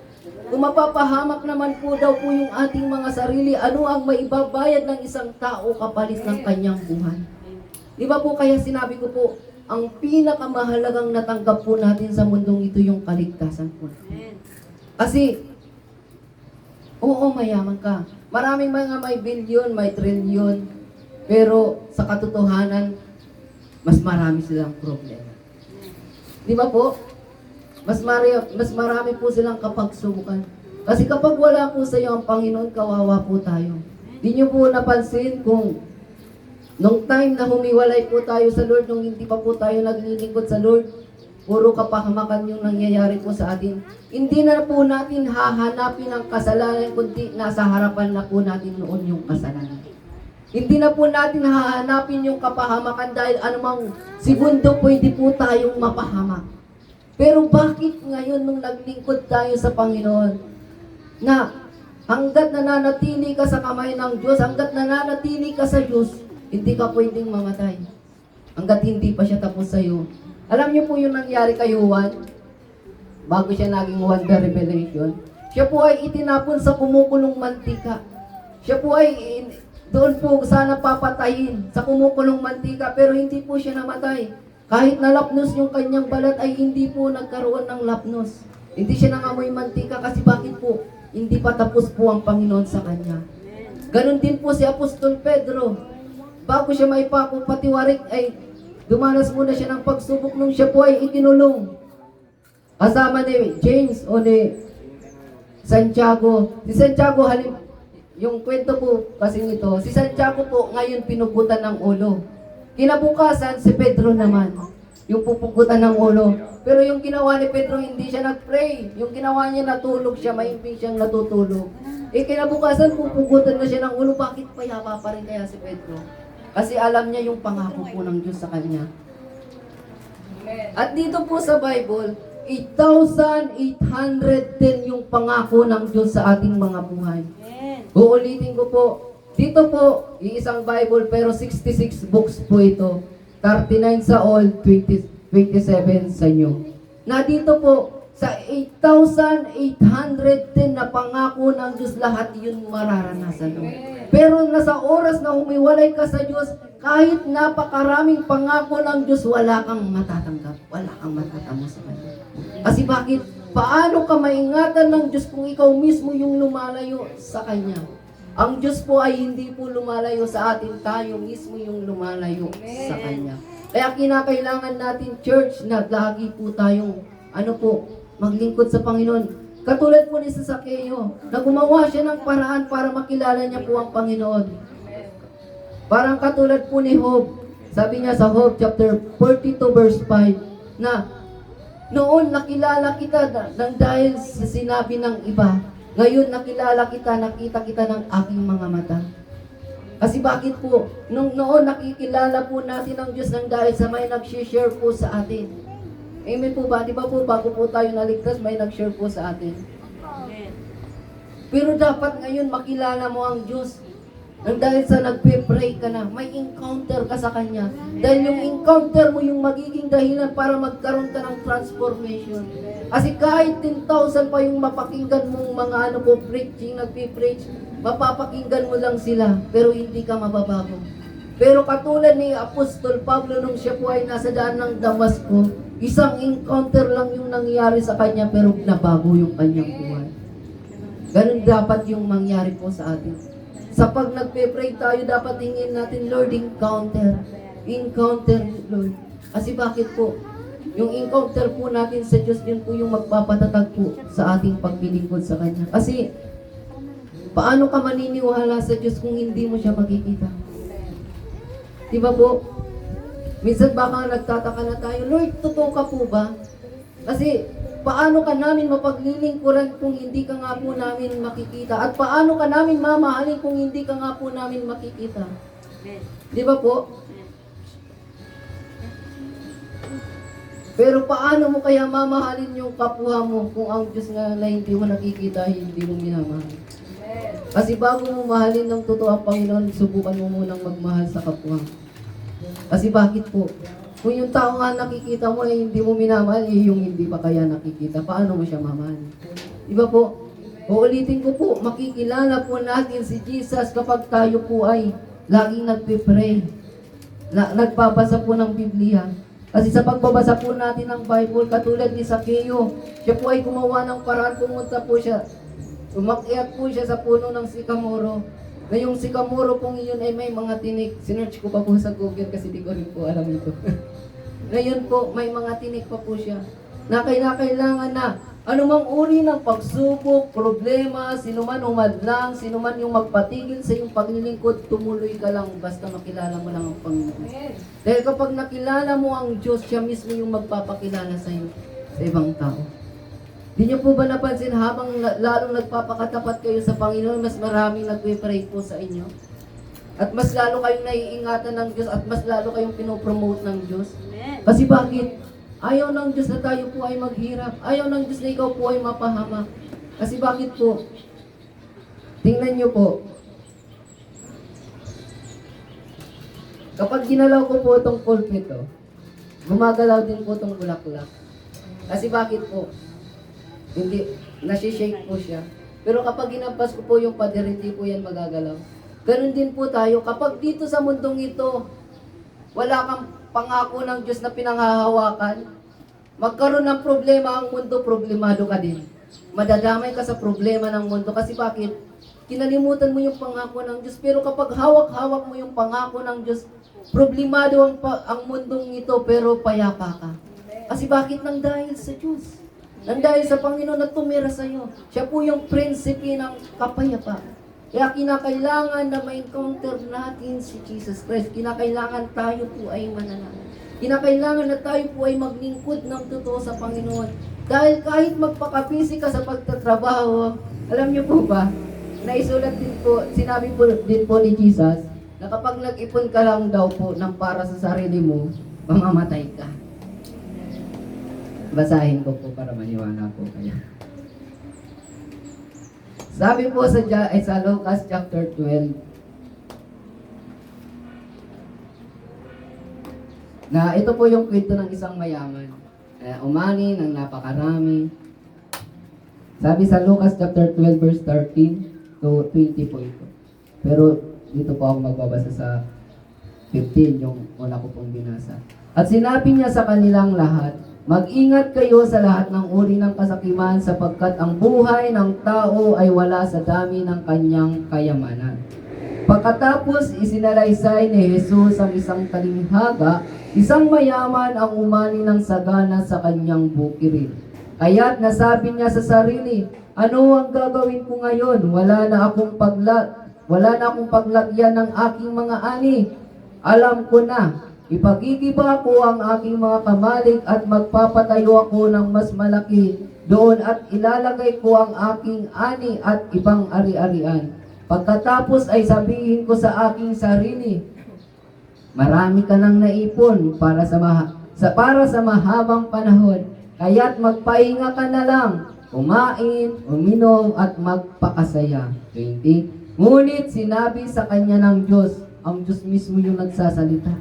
Kung mapapahamak naman po daw po yung ating mga sarili, ano ang maibabayad ng isang tao kapalit ng kanyang buhay? Di ba po kaya sinabi ko po, ang pinakamahalagang natanggap po natin sa mundong ito yung kaligtasan po. Kasi, oo, mayaman ka. Maraming mga may bilyon, may trilyon, pero sa katotohanan, mas marami silang problema. Di ba po? Mas marami po silang kapagsubukan. Kasi kapag wala po sa iyo ang Panginoon, kawawa po tayo. Di nyo po napansin kung nung time na humiwalay po tayo sa Lord, nung hindi pa po tayo naglilingkod sa Lord, puro kapahamakan yung nangyayari po sa atin. Hindi na po natin hahanapin ang kasalanan, kundi nasa harapan na po natin noon yung kasalanan. Hindi na po natin hahanapin yung kapahamakan dahil anumang segundo pwede po tayong mapahamak. Pero bakit ngayon nung naglingkod tayo sa Panginoon, na hanggat nananatili ka sa kamay ng Diyos, hanggat nananatili ka sa Diyos, hindi ka pwedeng mamatay. Hanggat hindi pa siya tapos sa iyo. Alam niyo po yung nangyari kay Juan, bago siya naging Juan the Revelation, siya po ay itinapon sa kumukulong mantika. Siya po ay doon po sana papatayin sa kumukulong mantika, pero hindi po siya namatay. Kahit nalapnos yung kanyang balat ay hindi po nagkaroon ng lapnos. Hindi siya nangamoy mantika kasi bakit po? Hindi pa tapos po ang Panginoon sa kanya. Ganon din po si Apostol Pedro. Bago siya maipapatiwarik ay dumanas muna siya ng pagsubok nung siya po ay ikinulong. Kasama ni James o ni Santiago. Si Santiago yung kwento po kasi nito, si Santiago po ngayon pinugutan ng ulo. Kinabukasan, si Pedro naman, yung pupugutan ng ulo. Pero yung ginawa ni Pedro, hindi siya nag-pray. Yung ginawa niya, natulog siya, maimbing siyang natutulog. Kinabukasan, pupugutan na siya ng ulo. Bakit payapa pa rin kaya si Pedro? Kasi alam niya yung pangako po ng Diyos sa kanya. At dito po sa Bible, 8,810 yung pangako ng Diyos sa ating mga buhay. Uulitin ko po, dito po, iisang Bible pero 66 books po ito. 39 sa old, 27 sa new. Na dito po, sa 8,810 na pangako ng Diyos, lahat yun mararanasan mo. Pero nasa oras na humiwalay ka sa Diyos, kahit napakaraming pangako ng Diyos, wala kang matatanggap. Wala kang matatamo sa Kanya. Kasi bakit? Paano ka maingatan ng Diyos kung ikaw mismo yung lumalayo sa Kanya? Ang Diyos po ay hindi po lumalayo sa atin, tayo mismo yung lumalayo sa Kanya. Kaya kinakailangan natin, church, na lagi po tayong, maglingkod sa Panginoon. Katulad po ni Zacchaeus, na gumawa siya ng paraan para makilala niya po ang Panginoon. Parang katulad po ni Job. Sabi niya sa Job chapter 42 verse 5, na Noon nakilala kita nang dahil sa sinabi ng iba. Ngayon nakilala kita, nakita kita ng aking mga mata. Kasi bakit po? Nung noon nakikilala po natin ang Diyos nang dahil sa may nag-share po sa atin. Amen po ba? Di ba po bago po tayo naligtas, may nag-share po sa atin. Pero dapat ngayon makilala mo ang Diyos. Nang dahil sa nagpe-pray ka na, may encounter ka sa Kanya. Dahil yung encounter mo yung magiging dahilan para magkaroon ka ng transformation. Kasi kahit 10,000 pa yung mapakinggan mong mga preaching, nagpe-preach, mapapakinggan mo lang sila, pero hindi ka mababago. Pero katulad ni Apostol Pablo nung siya po ay nasa daan ng Damasco, isang encounter lang yung nangyari sa kanya, pero nabago yung kanyang buhay. Ganun dapat yung mangyari po sa atin. Sa pag nagpe-pray tayo, dapat hingin natin, Lord, encounter. Encounter, Lord. Kasi bakit po? Yung encounter po natin sa Diyos, yun po yung magpapatatag po sa ating paglilingkod sa Kanya. Kasi, paano ka maniniwala sa Diyos kung hindi mo siya makikita? Diba po? Minsan baka nagtataka na tayo, Lord, totoo ka po ba? Kasi, paano ka namin mapaglilingkuran kung hindi ka nga po namin makikita? At paano ka namin mamahalin kung hindi ka nga po namin makikita? Di ba po? Pero paano mo kaya mamahalin yung kapwa mo kung ang Diyos nga na hindi mo nakikita, hindi mo minamahal? Kasi bago mo mahalin ng totoo ang Panginoon, subukan mo munang magmahal sa kapwa. Kasi bakit po? Kung yung tao nga nakikita mo ay hindi mo minamahal, yung hindi pa kaya nakikita, paano mo siya mamahal? Diba po? Uulitin ko po, makikilala po natin si Jesus kapag tayo po ay laging nagpe-pray. Nagbabasa po ng Biblia. Kasi sa pagbabasa po natin ng Bible, katulad ni Zaccheo, siya po ay gumawa ng paraan, pumunta po siya. Umakyat po siya sa puno ng sikamoro. Na yung sikamoro pong iyon ay may mga tinik. Sinearch ko pa po sa Google kasi di ko rin po alam ito. Ngayon po, may mga tinik pa po siya. Na kailangan na anumang uri ng pagsubok, problema, sinuman umadlang, sinuman yung magpatigil sa iyong paglilingkod, tumuloy ka lang basta makilala mo lang ang Panginoon. Dahil kapag nakilala mo ang Diyos, siya mismo yung magpapakilala sa iyo, sa ibang tao. Di niyo po ba napansin habang lalong nagpapakatapat kayo sa Panginoon, mas maraming nagpe-pray po sa inyo? At mas lalo kayong naiingatan ng Diyos at mas lalo kayong pinopromote ng Diyos? Kasi bakit? Ayaw ng Diyos na tayo po ay maghirap. Ayaw ng Diyos na ikaw po ay mapahamak. Kasi bakit po? Tingnan niyo po. Kapag ginalaw ko po itong pulpit, gumagalaw din po itong bulaklak. Kasi bakit po? Hindi, nasi-shake po siya. Pero kapag ginampas ko po yung pader, hindi po yan magagalaw. Ganun din po tayo. Kapag dito sa mundong ito, wala kang pangako ng Diyos na pinanghahawakan, magkaroon ng problema ang mundo, problemado ka din. Madadamay ka sa problema ng mundo. Kasi bakit? Kinalimutan mo yung pangako ng Diyos. Pero kapag hawak-hawak mo yung pangako ng Diyos, problemado ang mundong ito, pero payapa ka. Kasi bakit? Nang dahil sa Diyos. Nang dahil sa Panginoon na tumira sa iyo. Siya po yung prinsipe ng kapayapaan. Kaya kinakailangan na ma-encounter natin si Jesus Christ. Kinakailangan tayo po ay manalangin. Kinakailangan na tayo po ay maglingkod ng totoo sa Panginoon. Dahil kahit magpakabisi ka sa pagtatrabaho, alam niyo po ba, naisulat din po, sinabi po din po ni Jesus, na kapag nag-ipon ka lang daw po ng para sa sarili mo, mamamatay ka. Basahin ko po para maniwala po kayo. Sabi po sa Lucas chapter 12, na ito po yung kwento ng isang mayaman. Umani ng napakarami. Sabi sa Lucas chapter 12 verse 13 to 20 po ito. Pero dito po ako magbabasa sa 15, yung una ko pong binasa. At sinabi niya sa kanilang lahat, mag-ingat kayo sa lahat ng uri ng kasakiman sapagkat ang buhay ng tao ay wala sa dami ng kanyang kayamanan. Pagkatapos isinalaysay ni Jesus ang isang talinghaga, isang mayaman ang umani ng sagana sa kanyang bukirin. Kaya't nasabi niya sa sarili, ano ang gagawin ko ngayon? Wala na akong paglagyan ng aking mga ani. Alam ko na, Ipagigiba ko ang aking mga kamalig at magpapatayo ako ng mas malaki doon at ilalagay ko ang aking ani at ibang ari-arian. Pagkatapos ay sabihin ko sa aking sarili, marami ka nang naipon para sa mahabang panahon, kaya't magpahinga ka na lang, kumain, uminom at magpakasaya. 20. Ngunit sinabi sa kanya ng Diyos, ang Diyos mismo yung nagsasalita.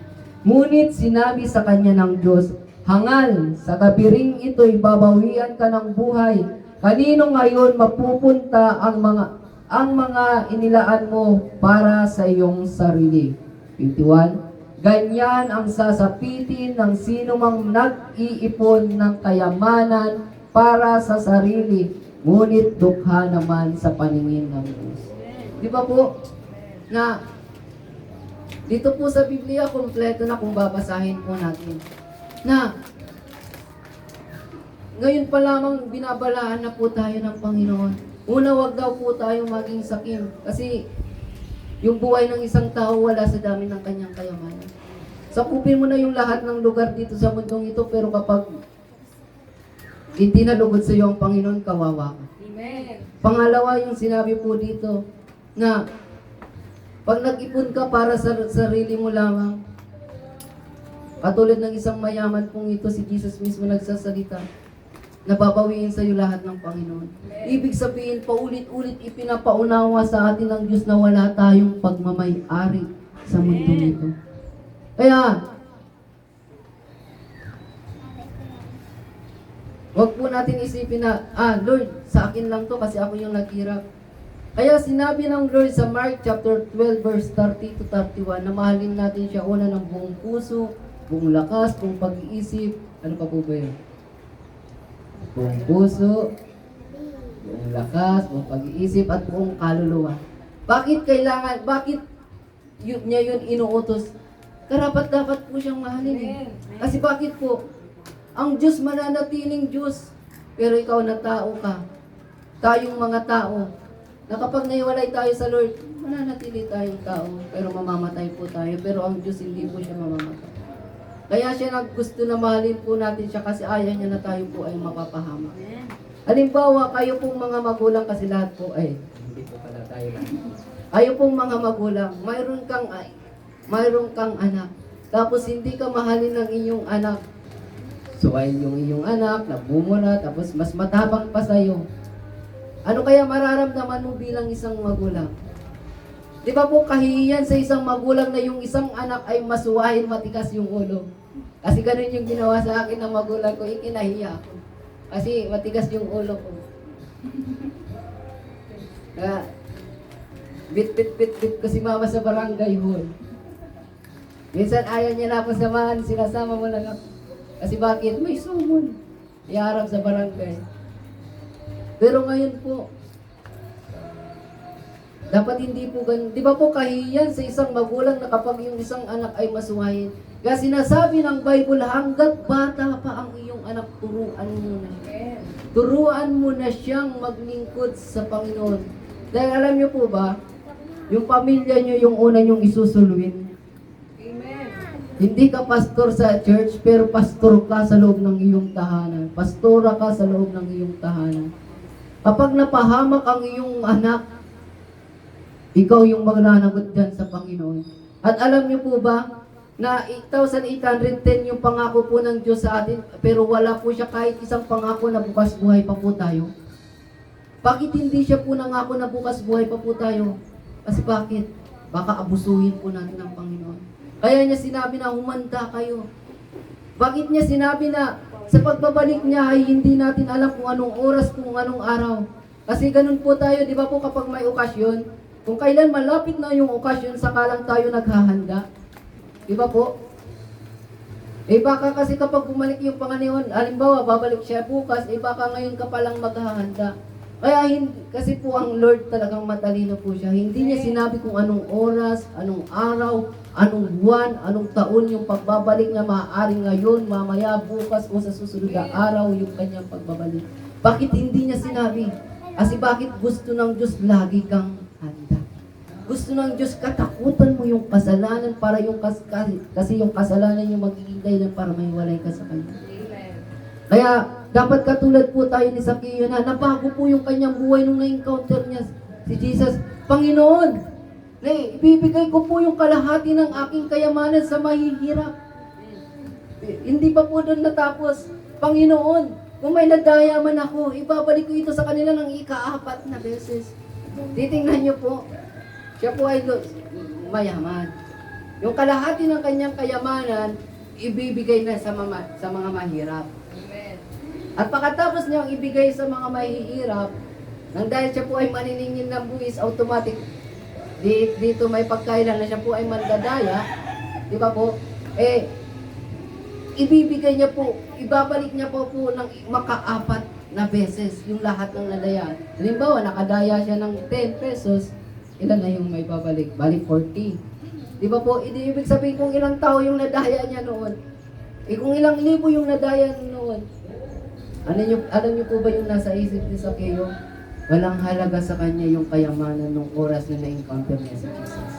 Ngunit sinabi sa kanya ng Diyos, hangal, sa gabiring ito'y babawian ka ng buhay. Kanino ngayon mapupunta ang mga inilaan mo para sa iyong sarili? 21. Ganyan ang sasapitin ng sino mang nag-iipon ng kayamanan para sa sarili, ngunit dukha naman sa paningin ng Diyos. Di ba po, na dito po sa Biblia, kompleto na kung babasahin po natin, na ngayon pa lamang binabalaan na po tayo ng Panginoon. Una, wag daw po tayo maging sakim, kasi yung buhay ng isang tao wala sa dami ng kanyang kayamanan. Sakupin mo na yung lahat ng lugar dito sa mundong ito, pero kapag hindi nalugod sa iyo ang Panginoon, kawawa ka. Amen. Pangalawa, yung sinabi po dito, na pag nag-ipon ka para sa sarili mo lamang, katulad ng isang mayaman pong ito, si Jesus mismo nagsasalita, nababawiin sa iyo lahat ng Panginoon. Ibig sabihin, paulit-ulit ipinapaunawa sa atin ng Diyos na wala tayong pagmamay-ari sa mundo nito. Kaya, wag po natin isipin na, Lord, sa akin lang to kasi ako yung naghirap. Kaya sinabi ng Lord sa Mark chapter 12 verse 30 to 31 na mahalin natin siya una ng buong puso, buong lakas, buong pag-iisip. Ano pa po ba yun? Buong puso, buong lakas, buong pag-iisip, at buong kaluluwa. Bakit niya yun inuutos? Karapat-dapat po siyang mahalin. Kasi bakit po? Ang Diyos mananatiling Diyos, pero ikaw na tao ka. Tayong mga tao, na kapag naiwalay tayo sa Lord, mananatili tayong tao, pero mamamatay po tayo. Pero ang Diyos hindi po siya mamamatay. Kaya siya gusto na mahalin po natin siya kasi ayaw niya na tayo po ay mapapahamak. Halimbawa, kayo pong mga magulang, kasi lahat po ay, hindi po pala tayo lang. Kayo pong mga magulang, mayroon kang anak. Tapos hindi ka mahalin ng inyong anak. Suwain yung iyong anak, nagmumura, tapos mas matapang pa sa'yo. Ano kaya mararamdaman mo bilang isang magulang? Di ba po kahihiyan sa isang magulang na yung isang anak ay masuwahin, matigas yung ulo? Kasi ganun yung ginawa sa akin ng magulang ko, ikinahiya ako. Kasi matigas yung ulo ko. Bit ko si mama sa barangay hall. Minsan ayaw niya na ako samahan, sinasama mo lang ako. Kasi bakit? May sumon. Iharap sa barangay. Pero ngayon po, dapat hindi po ganun. Di ba po kahiyan sa isang magulang na kapag yung isang anak ay masuwahin? Kaya sinasabi ng Bible, hanggat bata pa ang iyong anak, turuan mo na siya. Turuan mo na siyang maglingkod sa Panginoon. Dahil alam niyo po ba, yung pamilya niyo yung una niyong isusuluin. Hindi ka pastor sa church, pero pastor ka sa loob ng iyong tahanan. Pastora ka sa loob ng iyong tahanan. Kapag napahamak ang iyong anak, ikaw yung maglanagot dyan sa Panginoon. At alam niyo po ba, na 8,810 yung pangako po ng Diyos sa atin, pero wala po siya kahit isang pangako na bukas buhay pa po tayo. Bakit hindi siya po nangako na bukas buhay pa po tayo? Kasi bakit? Baka abusuhin po natin ang Panginoon. Kaya niya sinabi na humanda kayo. Bakit niya sinabi na sa pagbabalik niya ay hindi natin alam kung anong oras, kung anong araw? Kasi ganun po tayo, di ba po kapag may okasyon, kung kailan malapit na yung okasyon, saka lang tayo naghahanda. Di ba po? Baka kasi kapag bumalik yung Panginoon, halimbawa, babalik siya bukas, baka ngayon ka palang maghahanda. Kaya kasi po ang Lord talagang matalino po siya. Hindi niya sinabi kung anong oras, anong araw, anong buwan, anong taon yung pagbabalik niya, maaaring ngayon, mamaya, bukas, o sa susunod na araw yung kanyang pagbabalik. Bakit hindi niya sinabi? Kasi bakit gusto ng Diyos lagi kang handa? Gusto ng Diyos, katakutan mo yung kasalanan para kasi yung kasalanan yung magiging dahilan para mahiwalay ka sa Kanya. Kaya, dapat katulad po tayo ni Zacchaeus na nabago po yung kanyang buhay nung na-encounter niya si Jesus. Panginoon, ibibigay ko po yung kalahati ng aking kayamanan sa mahihirap. Hindi pa po doon natapos. Panginoon, kung may nadaya man ako, ibabalik ko ito sa kanila ng ika-4 na beses. Titingnan niyo po, siya po ay mayaman. Yung kalahati ng kanyang kayamanan, ibibigay na sa mga mahirap. At pagkatapos niyang ibigay sa mga mahihirap, nang dahil siya po ay maniningil ng buwis, automatic, dito may pagkailan na siya po ay mandadaya, di ba po? Ibibigay niya po, ibabalik niya po ng maka-4 na beses yung lahat ng nadaya. Halimbawa, nakadaya siya ng 10 pesos, ilan na yung may babalik? Balik 40. Di ba po? Ibig sabihin kung ilang tao yung nadaya niya noon. Kung ilang libo yung nadaya noon. Alam niyo po ba yung nasa isip ni Zacchaeus? Walang halaga sa kanya yung kayamanan ng oras na na-encounter niya si Jesus.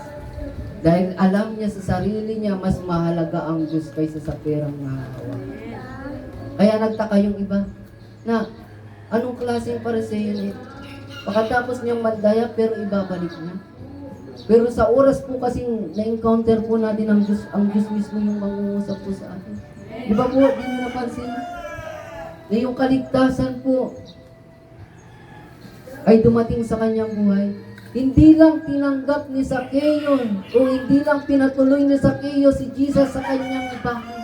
Dahil alam niya sa sarili niya, mas mahalaga ang Diyos kaysa sa perang nahahawak. Kaya nagtaka yung iba na anong klaseng pariseo nito? Pagkatapos niyang mandaya, pero ibabalik niya. Pero sa oras po kasing na-encounter po natin ang Diyos mismo yung mangungusap po sa atin. Di ba po, di nyo napansin? Na yung kaligtasan po ay dumating sa kanyang buhay. Hindi lang tinanggap ni Zacchaeus o hindi lang pinatuloy ni Zacchaeus si Jesus sa kanyang bahay,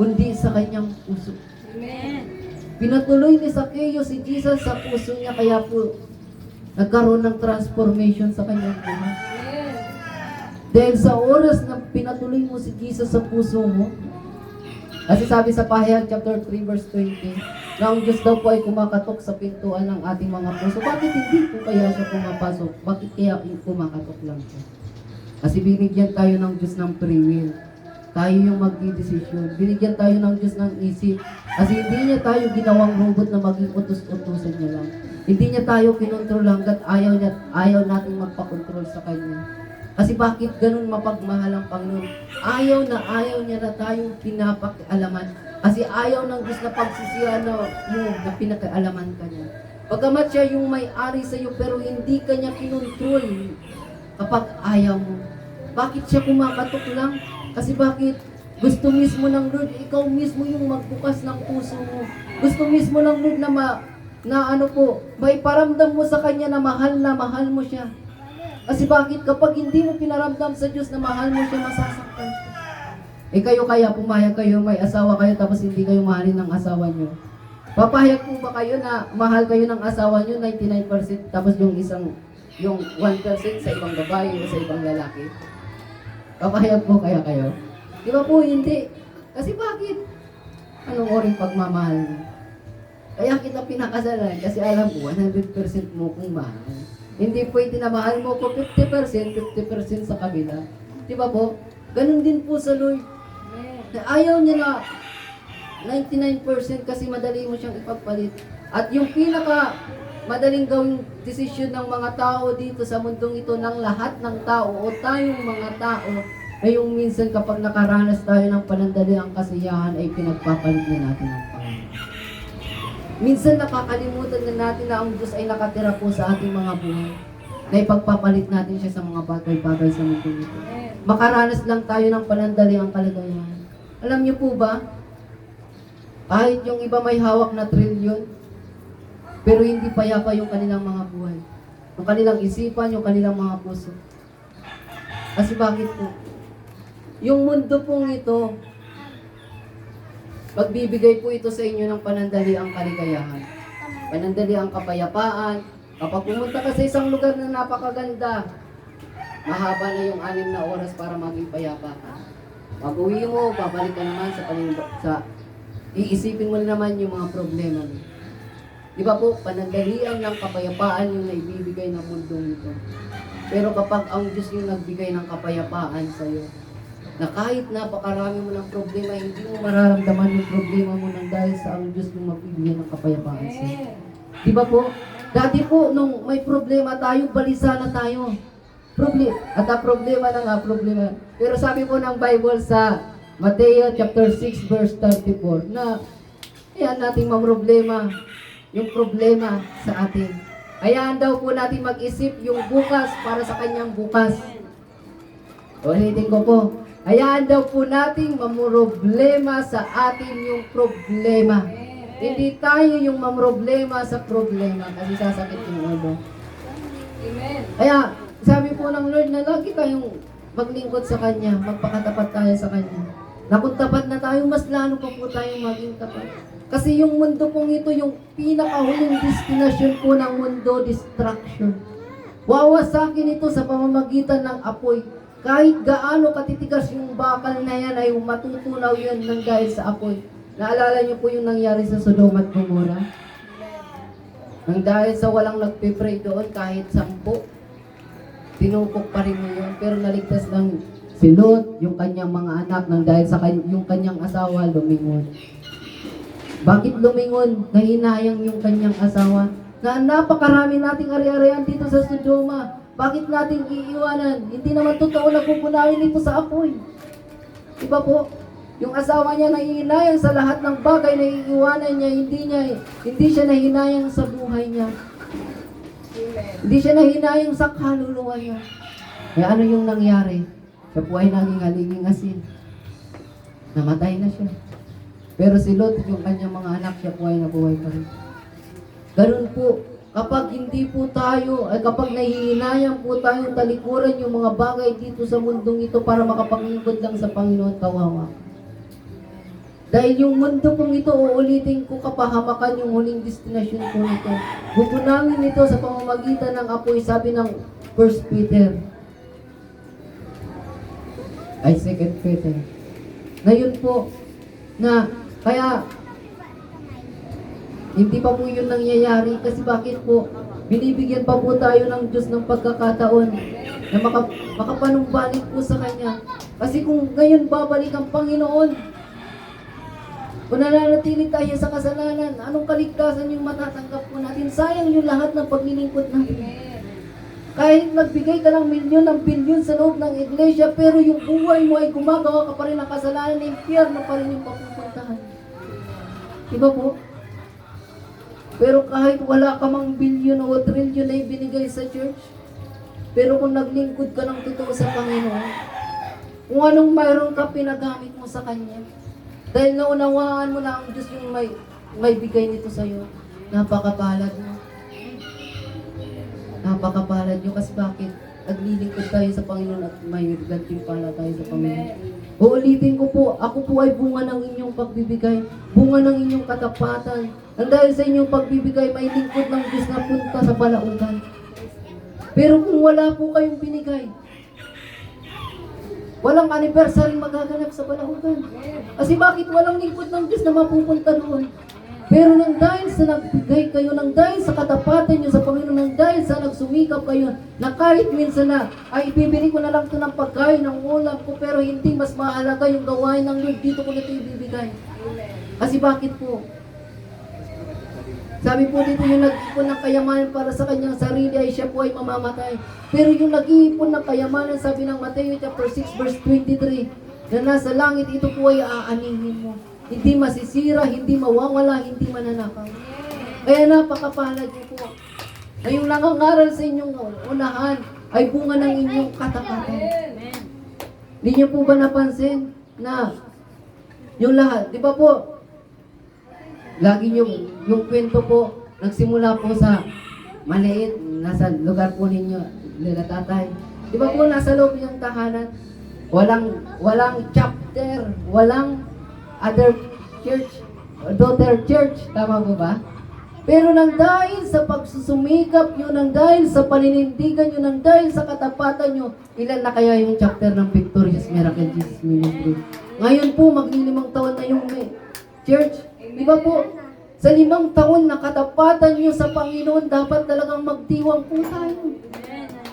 kundi sa kanyang puso. Pinatuloy ni Zacchaeus si Jesus sa puso niya, kaya po nagkaroon ng transformation sa kanyang buhay. Dahil sa oras na pinatuloy mo si Jesus sa puso mo, kasi sabi sa Pahayag chapter 3 verse 20, na ang Diyos daw po ay kumakatok sa pintuan ng ating mga puso. Bakit hindi po kaya siya pumapasok? Bakit kaya kumakatok lang siya? Kasi binigyan tayo ng Diyos ng free will. Tayo yung magdidesisyon. Binigyan tayo ng Diyos ng isip. Kasi hindi niya tayo ginawang robot na maging utos-utusan niya lang. Hindi niya tayo kinontrol hanggat ayaw natin magpakontrol sa Kanya. Kasi bakit ganun mapagmahal ang Panginoon? Ayaw niya na tayong pinapakialaman. Kasi ayaw ng Diyos na pagsisihan mo na pinakialaman ka niya. Pagkamat siya yung may-ari sa iyo pero hindi ka niya kinontrol kapag ayaw mo. Bakit siya kumakatok lang? Kasi bakit? Gusto mismo ng Lord, ikaw mismo yung magbukas ng puso mo. Gusto mismo ng Lord may paramdam mo sa Kanya na mahal mo siya. Kasi bakit? Kapag hindi mo pinaramdam sa Diyos na mahal mo siya, masasaktan siya. Kayo kaya, pumayag kayo, may asawa kayo, tapos hindi kayo mahalin ng asawa nyo. Papayag po ba kayo na mahal kayo ng asawa nyo, 99%, tapos yung 1% sa ibang babae o sa ibang lalaki? Papayag po kaya kayo? Di ba po, hindi. Kasi bakit? Anong oring pagmamahal mo? Kaya kita pinakasalan, kasi alam ko, 100% mo kung mahal. Hindi pwede na mahal mo ko 50% sa kabila. Di ba po? Ganun din po sa Lord. Ayaw niya na 99% kasi madali mo siyang ipagpalit. At yung pinaka madaling gawing desisyon ng mga tao dito sa mundong ito, ng lahat ng tao o tayong mga tao, ay yung minsan kapag nakaranas tayo ng panandaliang kasiyahan ay pinagpapalit na natin ang Panginoon. Minsan nakakalimutan na natin na ang Diyos ay nakatira po sa ating mga buhay. Na ipagpapalit natin siya sa mga bagay-bagay sa mundo nito. Makaranas lang tayo ng panandaliang kaligayahan. Alam niyo po ba, kahit yung iba may hawak na trilyon, pero hindi payapa yung kanilang mga buhay. Yung kanilang isipan, yung kanilang mga puso. Kasi bakit po? Yung mundo pong ito, pagbibigay po ito sa inyo ng panandaliang kaligayahan. Panandaliang kapayapaan. Kapag pumunta ka sa isang lugar na napakaganda, mahaba na yung 6 na oras para maging payapa ka. Pag-uwi mo, babalik ka naman iisipin mo naman yung mga problema mo. Di ba po, panandalian ng kapayapaan yung naibibigay ng mundong ito. Pero kapag ang Diyos yung nagbigay ng kapayapaan sa iyo, na kahit napakarami mo ng problema, hindi mo mararamdaman yung problema mo nang dahil sa ang Diyos yung magbibigay ng kapayapaan sa iyo. Di ba po? Dati po, nung may problema tayo, balisa na tayo. problema na nga, problema. Pero sabi po ng Bible sa Mateo chapter 6 verse 34 na ayan nating mamroblema yung problema sa atin. Hayaan daw po natin mag-isip yung bukas para sa kanyang bukas. Ulitin ko po. Hayaan daw po nating mamroblema sa atin yung problema. Hindi tayo yung mamroblema sa problema kasi sasakit yung ulo. Amen. Kaya, sabi po ng Lord na lagi tayong maglingkod sa Kanya, magpakatapat tayo sa Kanya. Na kung tapat na tayo, mas lalo pa po tayong maging tapat. Kasi yung mundo pong ito, yung pinakahuling destinasyon po ng mundo, distraction. Wawasakin ito sa pamamagitan ng apoy. Kahit gaano katitigas yung bakal na yan, ay matutunaw yun ng dahil sa apoy. Naalala niyo po yung nangyari sa Sodoma at Gomora? Nang dahil sa walang nagpipray doon kahit 10, tinupok pa rin yun. Pero naligtas lang si Lot, yung kanyang mga anak, nang dahil sa yung kanyang asawa, lumingon. Bakit lumingon? Nahinayang yung kanyang asawa. Na napakarami nating ari-arian dito sa Sodoma. Bakit natin iiwanan? Hindi naman totoo na pupunahin ito sa apoy. Diba po? Yung asawa niya nahihinayang sa lahat ng bagay na iiwanan niya, hindi siya nahinayang sa buhay niya. Hindi siya nahinayang sa kaluluwa niya. Kaya ano yung nangyari? Siya po ay naging halinging asin. Namatay na siya. Pero si Lot, yung kanyang mga anak, siya po ay nabuhay pa rin. Ganun po, kapag hindi po tayo, ay kapag nahihinayang po tayong talikuran yung mga bagay dito sa mundong ito para makapangingkod lang sa Panginoon, kawawa. Dahil yung mundo pong ito, uulitin ko kapahamakan yung huling destinasyon po nito. Bupunangin ito sa pamamagitan ng apoy, sabi ng 1 Peter. Ay, 2 Peter. Ngayon po, na kaya hindi pa po yun nangyayari kasi bakit po binibigyan pa po tayo ng Diyos ng pagkakataon na makapanumbalik po sa Kanya. Kasi kung ngayon babalik ang Panginoon, kung nananatili tayo sa kasalanan, anong kaligtasan yung matatanggap po natin? Sayang yung lahat ng paglilingkod natin. Kahit nagbigay ka ng milyon ng bilyon sa loob ng iglesia, pero yung buhay mo ay gumagawa ka pa rin ng kasalanan, impyerno pa rin yung papupuntahan. Diba po? Pero kahit wala ka mang bilyon o trilyon na ibinigay sa church, pero kung naglingkod ka ng totoo sa Panginoon, kung anong mayroon ka, pinagamit mo sa Kanya. Dahil naunawaan mo na ang Diyos yung may bigay nito sa'yo, napakapalad mo. Napakapalad nyo kasi bakit? Naglilingkod tayo sa Panginoon at may gantimpala tayo sa Panginoon. Uulitin ko po, ako po ay bunga ng inyong pagbibigay, bunga ng inyong katapatan. Ang dahil sa inyong pagbibigay, may lingkod ng Diyos na punta sa palautan. Pero kung wala po kayong binigay, walang anniversary magaganap sa palautan. Kasi bakit walang lingkod ng Diyos na mapupunta doon? Pero nang dahil sa nagbigay kayo, nang dahil sa katapatan nyo sa Panginoon, nang dahil sa nagsumikap kayo, na kahit minsan na, ay ibibili ko na lang ito ng pagkain, ng ulam ko, pero hindi mas mahalaga yung gawain ng Lord, dito ko na ito ibibigay. Kasi bakit po? Sabi po dito, yung nag-ipon ng kayamanan para sa kanyang sarili, ay siya po ay mamamatay. Pero yung nag-iipon ng kayamanan, sabi ng Mateo chapter 6 verse 23, na nasa langit, ito po ay aanihin mo. Hindi masisira, hindi mawawala, hindi mananakaw. Kaya napakapalad niyo po. Ay yung nangangaral sa inyong unahan ay bunga ng inyong katapatan. Hindi niyo po ba napansin na yung lahat, di ba po, lagi yung kwento po, nagsimula po sa maliit, nasa lugar po ninyo, nila tatay. Di ba po, nasa loob yung tahanan, walang chapter, walang other church, daughter church, tama po ba? Pero nang dahil sa pagsusumikap nyo, nang dahil sa paninindigan nyo, nang dahil sa katapatan nyo, ilan na kaya yung chapter ng Victorious Miracle Jesus Ministry? Ngayon po, maglilimang taon na yung church. Di ba po? Sa 5 taon na katapatan nyo sa Panginoon, dapat talagang magdiwang po tayo.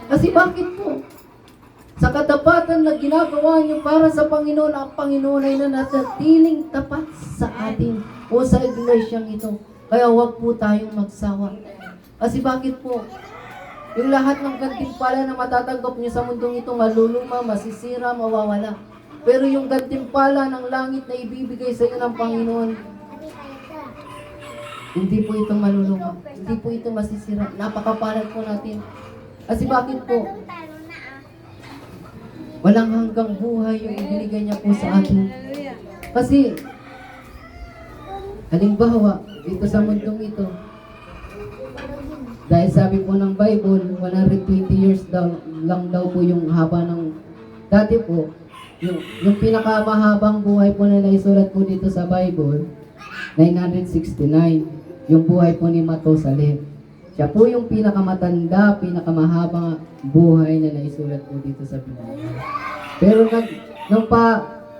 Kasi bakit po? Sa katapatan na ginagawa niyo para sa Panginoon, ang Panginoon ay nanatiling tapat sa atin o sa iglesyang ito. Kaya huwag po tayong magsawa. Kasi bakit po? Yung lahat ng gantimpala na matatanggap niyo sa mundong ito, maluluma, masisira, mawawala. Pero yung gantimpala ng langit na ibibigay sa iyo ng Panginoon, hindi po ito maluluma. Hindi po ito masisira. Napakapalad po natin. Kasi bakit po? Walang hanggang buhay yung ibinigay niya po sa atin. Kasi, halimbawa, dito sa mundong ito, dahil sabi po ng Bible, 120 years lang daw po yung haba ng, dati po, yung pinakamahabang buhay po na naisulat po dito sa Bible, 969, yung buhay po ni Matusalem. Siya po yung pinakamatanda, pinakamahabang buhay na naisulat po dito sa Biblia. Pero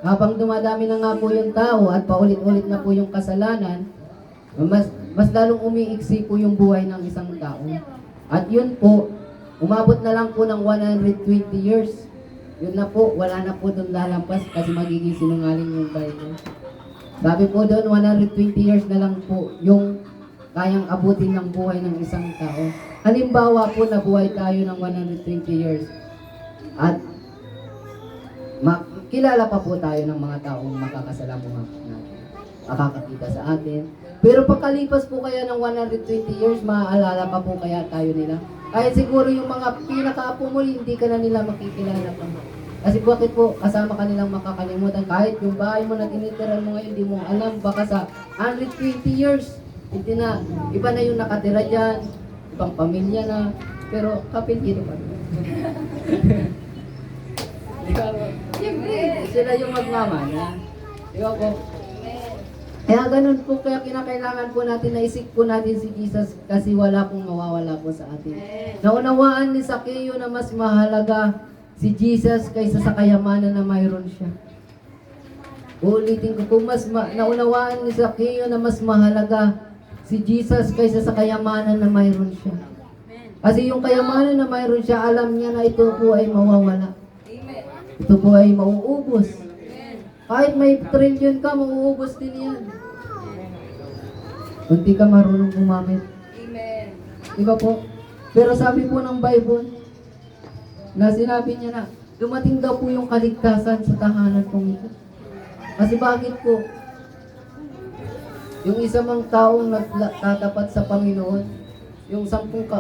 habang dumadami na nga po yung tao at paulit-ulit na po yung kasalanan, mas lalong umiiksi po yung buhay ng isang tao. At yun po, umabot na lang po ng 120 years. Yun na po, wala na po doon lalampas kasi magiging sinungaling yung Bible. Sabi po doon, 120 years na lang po yung kayang abutin ng buhay ng isang tao. Halimbawa po, nabuhay tayo ng 120 years. At kilala pa po tayo ng mga taong makakasalamuha natin, makakakita sa atin. Pero pagkalipas po kaya ng 120 years, maaalala pa po kaya tayo nila. Kahit siguro yung mga pinaka-apo mo, hindi ka na nila makikilala pa. Kasi bakit po, kasama ka nilang makakalimutan. Kahit yung bahay mo na tinitiran mo ngayon, hindi mo alam, baka sa 120 years, hindi na, iba na yung nakatira dyan, ibang pamilya na, pero kapitino pa. Siyempre, sila yung magmamana. Di ba po? Kaya ganun po, kaya kinakailangan po natin na isik po natin si Jesus kasi wala pong mawawala po sa atin. Naunawaan ni Zaccheo na mas mahalaga si Jesus kaysa sa kayamanan na mayroon siya. Ulitin ko, kung naunawaan ni Zaccheo na mas mahalaga si Jesus kaysa sa kayamanan na mayroon siya. Kasi yung kayamanan na mayroon siya, alam niya na ito po ay mawawala. Ito po ay mauubos. Kahit may trillion ka, mauubos din yan. Kung di ka marunong gumamit. Amen. Di ba po? Pero sabi po ng Bible, na sinabi niya na, dumating daw po yung kaligtasan sa tahanan kong ito. Kasi bakit po? Yung isa mang taong nagtatapat sa Panginoon, yung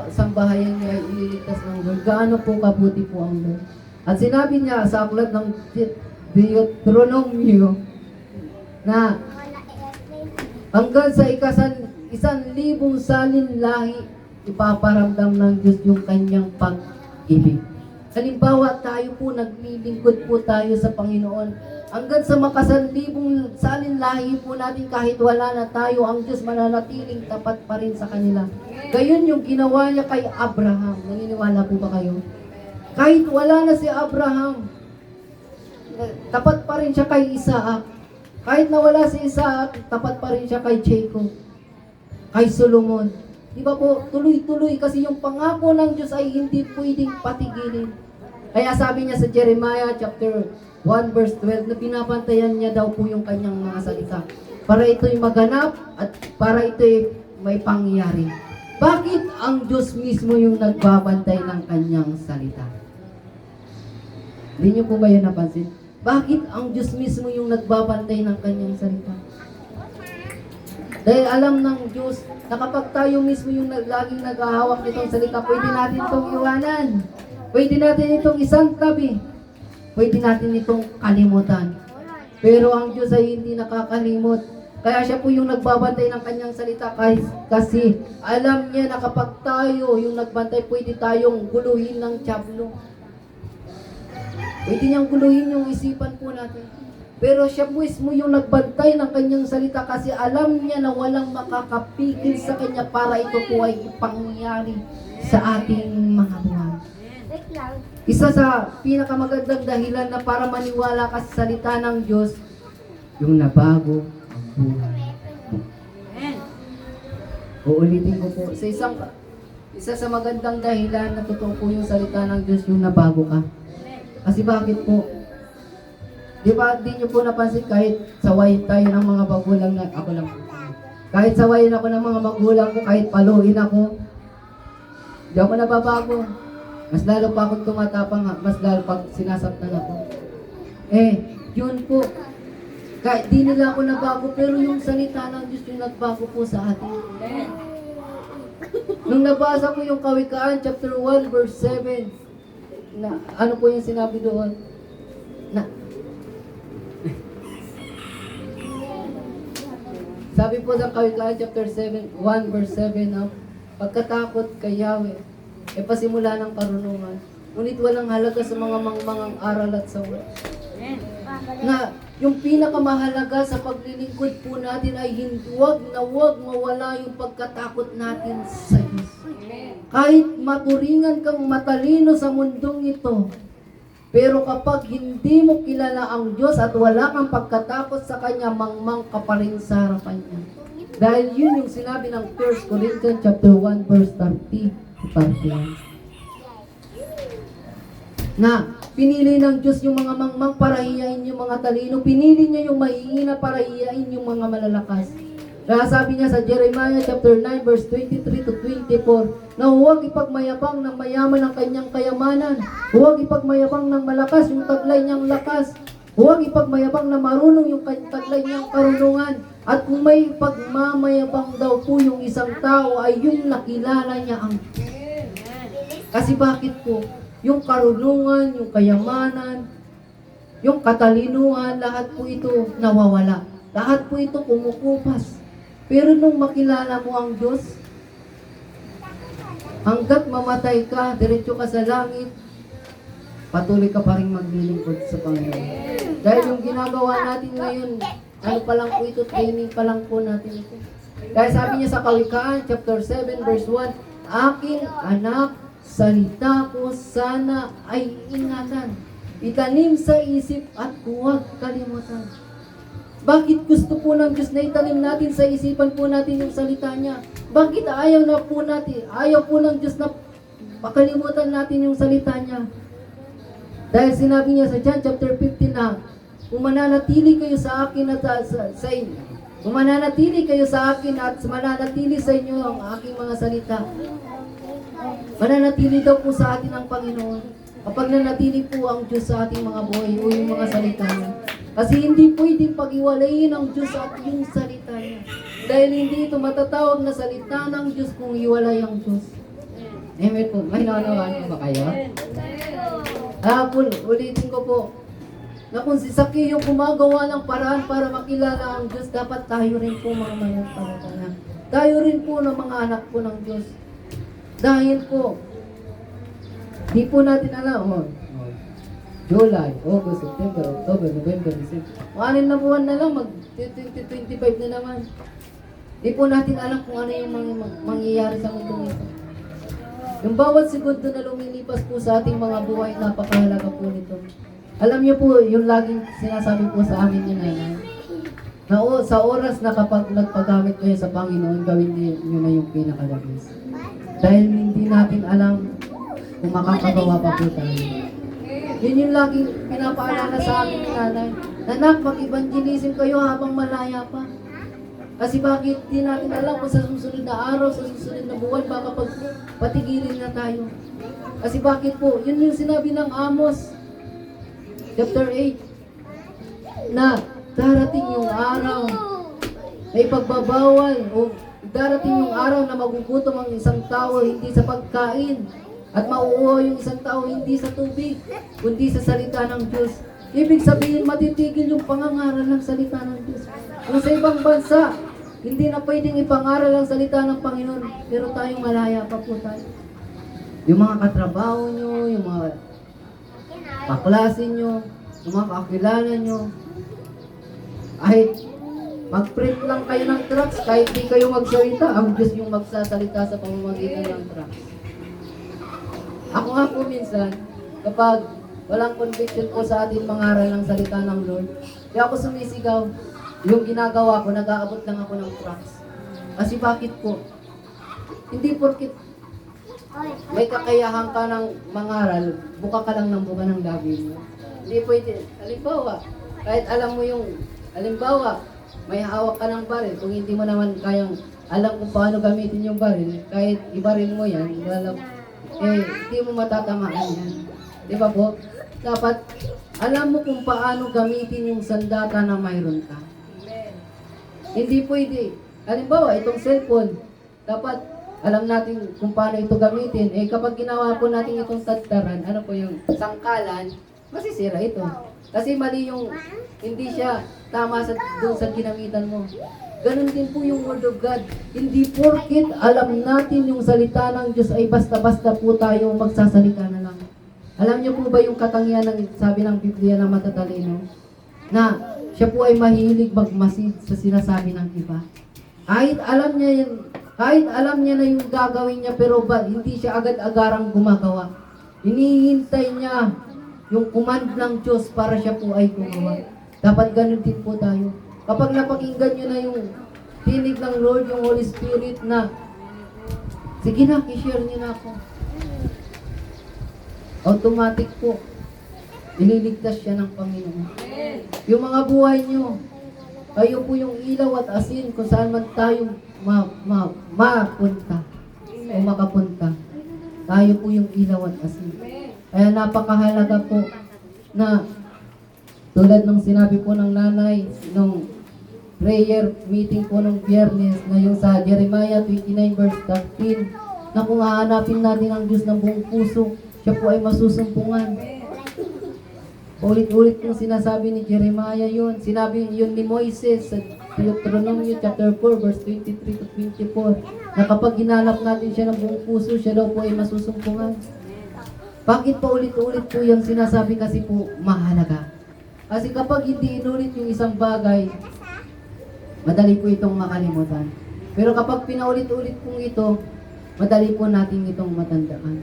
sambahayan niya ay ililigtas ng Lord. Gaano po kabuti po ang Lord? At sinabi niya sa aklat ng Deuteronomio na hanggang sa 1,000 salin lahi ipaparamdam ng Diyos yung kanyang pag-ibig. Halimbawa, tayo po naglilingkod po tayo sa Panginoon. Hanggang sa 1,000 salin lahi po natin kahit wala na tayo, ang Diyos mananatiling tapat pa rin sa kanila. Gayon yung ginawa niya kay Abraham. Naniniwala po ba kayo? Kahit wala na si Abraham, tapat pa rin siya kay Isaac. Kahit nawala si Isaac, tapat pa rin siya kay Jacob, kay Solomon. Di ba po, tuloy-tuloy kasi yung pangako ng Diyos ay hindi pwedeng patigilin. Kaya sabi niya sa Jeremiah chapter 1 verse 12 na pinapantayan niya daw po yung kanyang mga salita para ito'y maganap at para ito'y may pangyayari. Bakit ang Diyos mismo yung nagbabantay ng kanyang salita? Hindi niyo po ba yun napansin? Bakit ang Diyos mismo yung nagbabantay ng kanyang salita? Dahil alam ng Diyos na kapag tayo mismo yung laging naghahawak nitong salita, pwede natin itong iwanan. Pwede natin itong isang tabi. Pwede natin itong kalimutan. Pero ang Diyos ay hindi nakakalimot. Kaya siya po yung nagbabantay ng kanyang salita kasi alam niya na kapag tayo yung nagbantay, pwede tayong guluhin ng tiyablo. Pwede niyang guluhin yung isipan po natin. Pero siya mismo yung nagbantay ng kanyang salita kasi alam niya na walang makakapigil sa kanya para ito po ay ipangyari sa ating mga buhay. Isa sa pinakamagandang dahilan na para maniwala ka sa salita ng Diyos, yung nabago ang buhay. Uulitin ko po, isa sa magandang dahilan na totoo po yung salita ng Diyos, yung nabago ka. Kasi bakit po? Di ba, di nyo po napansin kahit sawayin tayo ng mga magulang na, ako lang. Kahit sawayin ako ng mga magulang ko, kahit paluin ako, Hindi ako nababago. Mas lalo pa akong tumatapang, mas lalo pa sinasaktan ako. Yun po. Kahit di nila ako nabago, pero yung salita ng Diyos yung nagbago po sa atin. Nung nabasa ko yung Kawikaan, chapter 1, verse 7, na ano po yung sinabi doon? Sabi po sa Kawikaan, chapter 7, 1, verse 7, pagkatakot kay Yahweh, pasimula ng karunungan. Ngunit walang halaga sa mga mangmangang aral at sawa. Na yung pinakamahalaga sa paglilingkod po natin ay huwag mawala yung pagkatakot natin sa Diyos. Kahit maturingan kang matalino sa mundong ito, pero kapag hindi mo kilala ang Diyos at wala kang pagkatakot sa Kanya, mangmang ka pa rin sa harapan niya. Dahil yun yung sinabi ng 1 Corinthians chapter 1 verse 30 to 31. Na pinili ng Diyos yung mga mangmang para hiyain yung mga talino. Pinili niya yung mahihina para hiyain yung mga malalakas. Kaya sabi niya sa Jeremiah chapter 9 verse 23 to 24, na huwag ipagmayabang ng mayaman ang kanyang kayamanan. Huwag ipagmayabang ng malakas yung taglay niyang lakas. Huwag ipagmayabang na marunong yung taglay niyang karunungan. At kung may pagmamayabang daw po yung isang tao ay yung nakilala niya ang Kasi bakit po? Yung karunungan, yung kayamanan, yung katalinuhan, lahat po ito nawawala. Lahat po ito kumukupas. Pero nung makilala mo ang Diyos, hanggat mamatay ka, diretso ka sa langit, patuloy ka pa rin maglilingkod sa Panginoon. Dahil yung ginagawa natin ngayon, ano pa lang po ito, training pa lang po natin ito. Kaya sabi niya sa Kawikaan, chapter 7, verse 1, aking anak, salita ko sana ay ingatan. Itanim sa isip at huwag kalimutan. Bakit gusto po ng Diyos na itanim natin sa isipan po natin yung salita niya? Bakit ayaw po ng Diyos na makalimutan natin yung salita niya? Dahil sinabi niya sa John chapter 15 na, kung mananatili kayo sa akin at sa inyo, kung mananatili kayo sa akin at mananatili sa inyo ang aking mga salita, mananatili daw po sa atin ang Panginoon kapag nanatili po ang Diyos sa ating mga buhay o yung mga salita niya. Kasi hindi pwedeng pag-iwalayin ang Diyos at yung salita niya. Dahil hindi ito matatawag na salita ng Diyos kung iwalay ang Diyos. Amen po. May naunawaan ba kayo? Ulitin ko po. Na kung si Zacchaeus yung gumagawa ng paraan para makilala ang Diyos, dapat tayo rin po mga mananampalataya. Tayo rin po ng mga anak po ng Diyos. Dahil po, di po natin alam, July, August, September, October, November, December. 6 na buwan na lang, mag-2025 na naman. Di po natin alam kung ano yung mangyayari sa mundo ito. Yung bawat segundo na lumilipas po sa ating mga buhay, napakahalaga po nito. Alam niyo po, yung laging sinasabi po sa amin ni Nanay, na sa oras na kapag nagpagamit kayo sa Panginoon, gawin niyo na yung pinakalabis. Dahil hindi natin alam kung makakagawa pa po tayo. Yun yung laging pinapaalala sa akin ni Nanay. Anak, mag-evangelism kayo habang malaya pa. Kasi bakit di natin alam kung sa susunod na araw, sa susunod na buwan, baka patigilin na tayo. Kasi bakit po? Yun yung sinabi ng Amos, chapter 8, na darating yung araw na ipagbabawal o darating yung araw na magugutom ang isang tao hindi sa pagkain at mauuhaw yung isang tao hindi sa tubig, kundi sa salita ng Diyos. Ibig sabihin, matitigil yung pangangaral ng salita ng Diyos. Kung sa ibang bansa, hindi na pwedeng ipangaral ang salita ng Panginoon, pero tayong malaya pa po tayo. Yung mga katrabaho nyo, yung mga kaklase nyo, yung mga kakilala nyo, kahit mag-print lang kayo ng tracts, kahit di kayo magsalita, ang Diyos yung magsasalita sa pamamagitan ng tracts. Ako nga po minsan, kapag walang conviction po sa atin mangaral ng salita ng Lord, kaya ako sumisigaw, yung ginagawa ko, nag-aabot lang ako ng tracts. Kasi bakit po? Hindi porkit may kakayahan ka ng mangaral, buka ka lang ng buka ng labi mo. Hindi pwede. Halimbawa, kahit alam mo may hawak ka ng baril, kung hindi mo naman kayang alam kung paano gamitin yung baril, kahit ibaril mo yan, hindi mo matatamaan yan. Di ba po? Dapat, alam mo kung paano gamitin yung sandata na mayroon ka. Hindi pwede. Halimbawa, itong cellphone, dapat alam natin kung paano ito gamitin. Kapag ginawa po natin itong tadtaran, ano po yung sangkalan, masisira ito. Kasi mali yung, hindi siya tama doon sa ginamitan mo. Ganon din po yung Word of God. Hindi porket alam natin yung salita ng Diyos ay basta-basta po tayo magsasalita na lang. Alam niyo po ba yung katangian ng sabi ng Biblia ng matatalino? Na siya po ay mahilig magmasid sa sinasabi ng iba. Kahit alam niya na yung gagawin niya pero hindi siya agad-agarang gumagawa. Hinihintay niya yung command ng Diyos para siya po ay gumawa. Dapat ganun din po tayo. Kapag napakinggan nyo na yung tinig ng Lord, yung Holy Spirit na, sige na, i-share nyo na ako. Automatic po, ililigtas siya ng Panginoon. Yung mga buhay nyo, kayo po yung ilaw at asin kung saan man tayo mapunta o makapunta. Tayo po yung ilaw at asin. Kaya napakahalaga po na tulad ng sinabi po ng nanay, nung prayer meeting po ng Biyernes, na yung sa Jeremiah 29 verse 13, na kung hahanapin natin ang Diyos ng buong puso, siya po ay masusumpungan. Ulit-ulit yung sinasabi ni Jeremiah yun. Sinabi yun ni Moises sa Deuteronomy chapter 4 verse 23 to 24, na kapag hinanap natin siya ng buong puso, siya daw po ay masusumpungan. Bakit pa ulit-ulit po yung sinasabi? Kasi po mahalaga. Kasi kapag hindi inulit yung isang bagay, madali po itong makalimutan. Pero kapag pinaulit-ulit pong ito, madali po natin itong matandaan.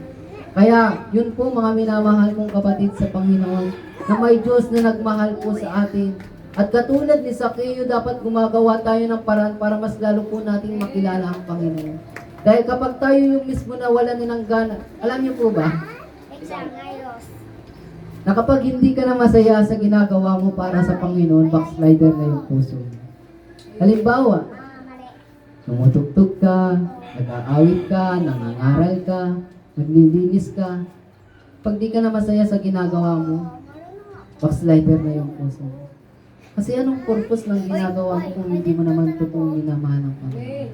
Kaya, yun po mga minamahal kong kapatid sa Panginoon, na may Diyos na nagmahal po sa atin. At katulad ni Zaccheo, dapat gumagawa tayo ng paraan para mas lalo po nating makilala ang Panginoon. Dahil kapag tayo yung mismo na wala nilang gana, alam niyo po ba? Na kapag hindi ka na masaya sa ginagawa mo para sa Panginoon, backslider na yung puso mo. Halimbawa, tumutugtog ka, nag-aawit ka, nangangaral ka, naglilinis ka. Pag di ka na masaya sa ginagawa mo, backslider na yung puso mo. Kasi anong purpose ng ginagawa mo kung hindi mo naman totoong minamahal ng Panginoon?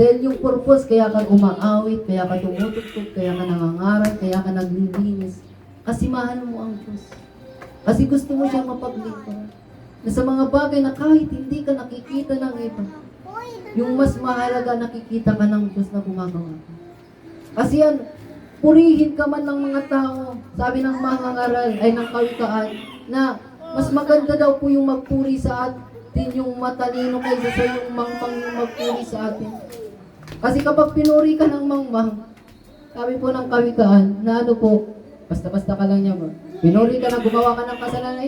Dahil yung purpose, kaya ka umaawit, kaya ka tumutugtog, kaya ka nangangaral, kaya ka naglilinis. Kasi mahal mo ang Diyos. Kasi gusto mo siyang mapaglingkod. Na sa mga bagay na kahit hindi ka nakikita ng iba, yung mas mahalaga nakikita ka ng Diyos na gumagawa ka. Kasi yan, purihin ka man ng mga tao, sabi ng mga ngaral ay ng kawikaan, na mas maganda daw po yung magpuri sa atin, yung matalino kaysa sa yung mangmang yung magpuri sa atin. Kasi kapag pinuri ka ng mangmang, sabi po ng kawikaan, na ano po, basta-basta ka lang niya mo. Pinuri ka na gumawa ka ng kasalanan,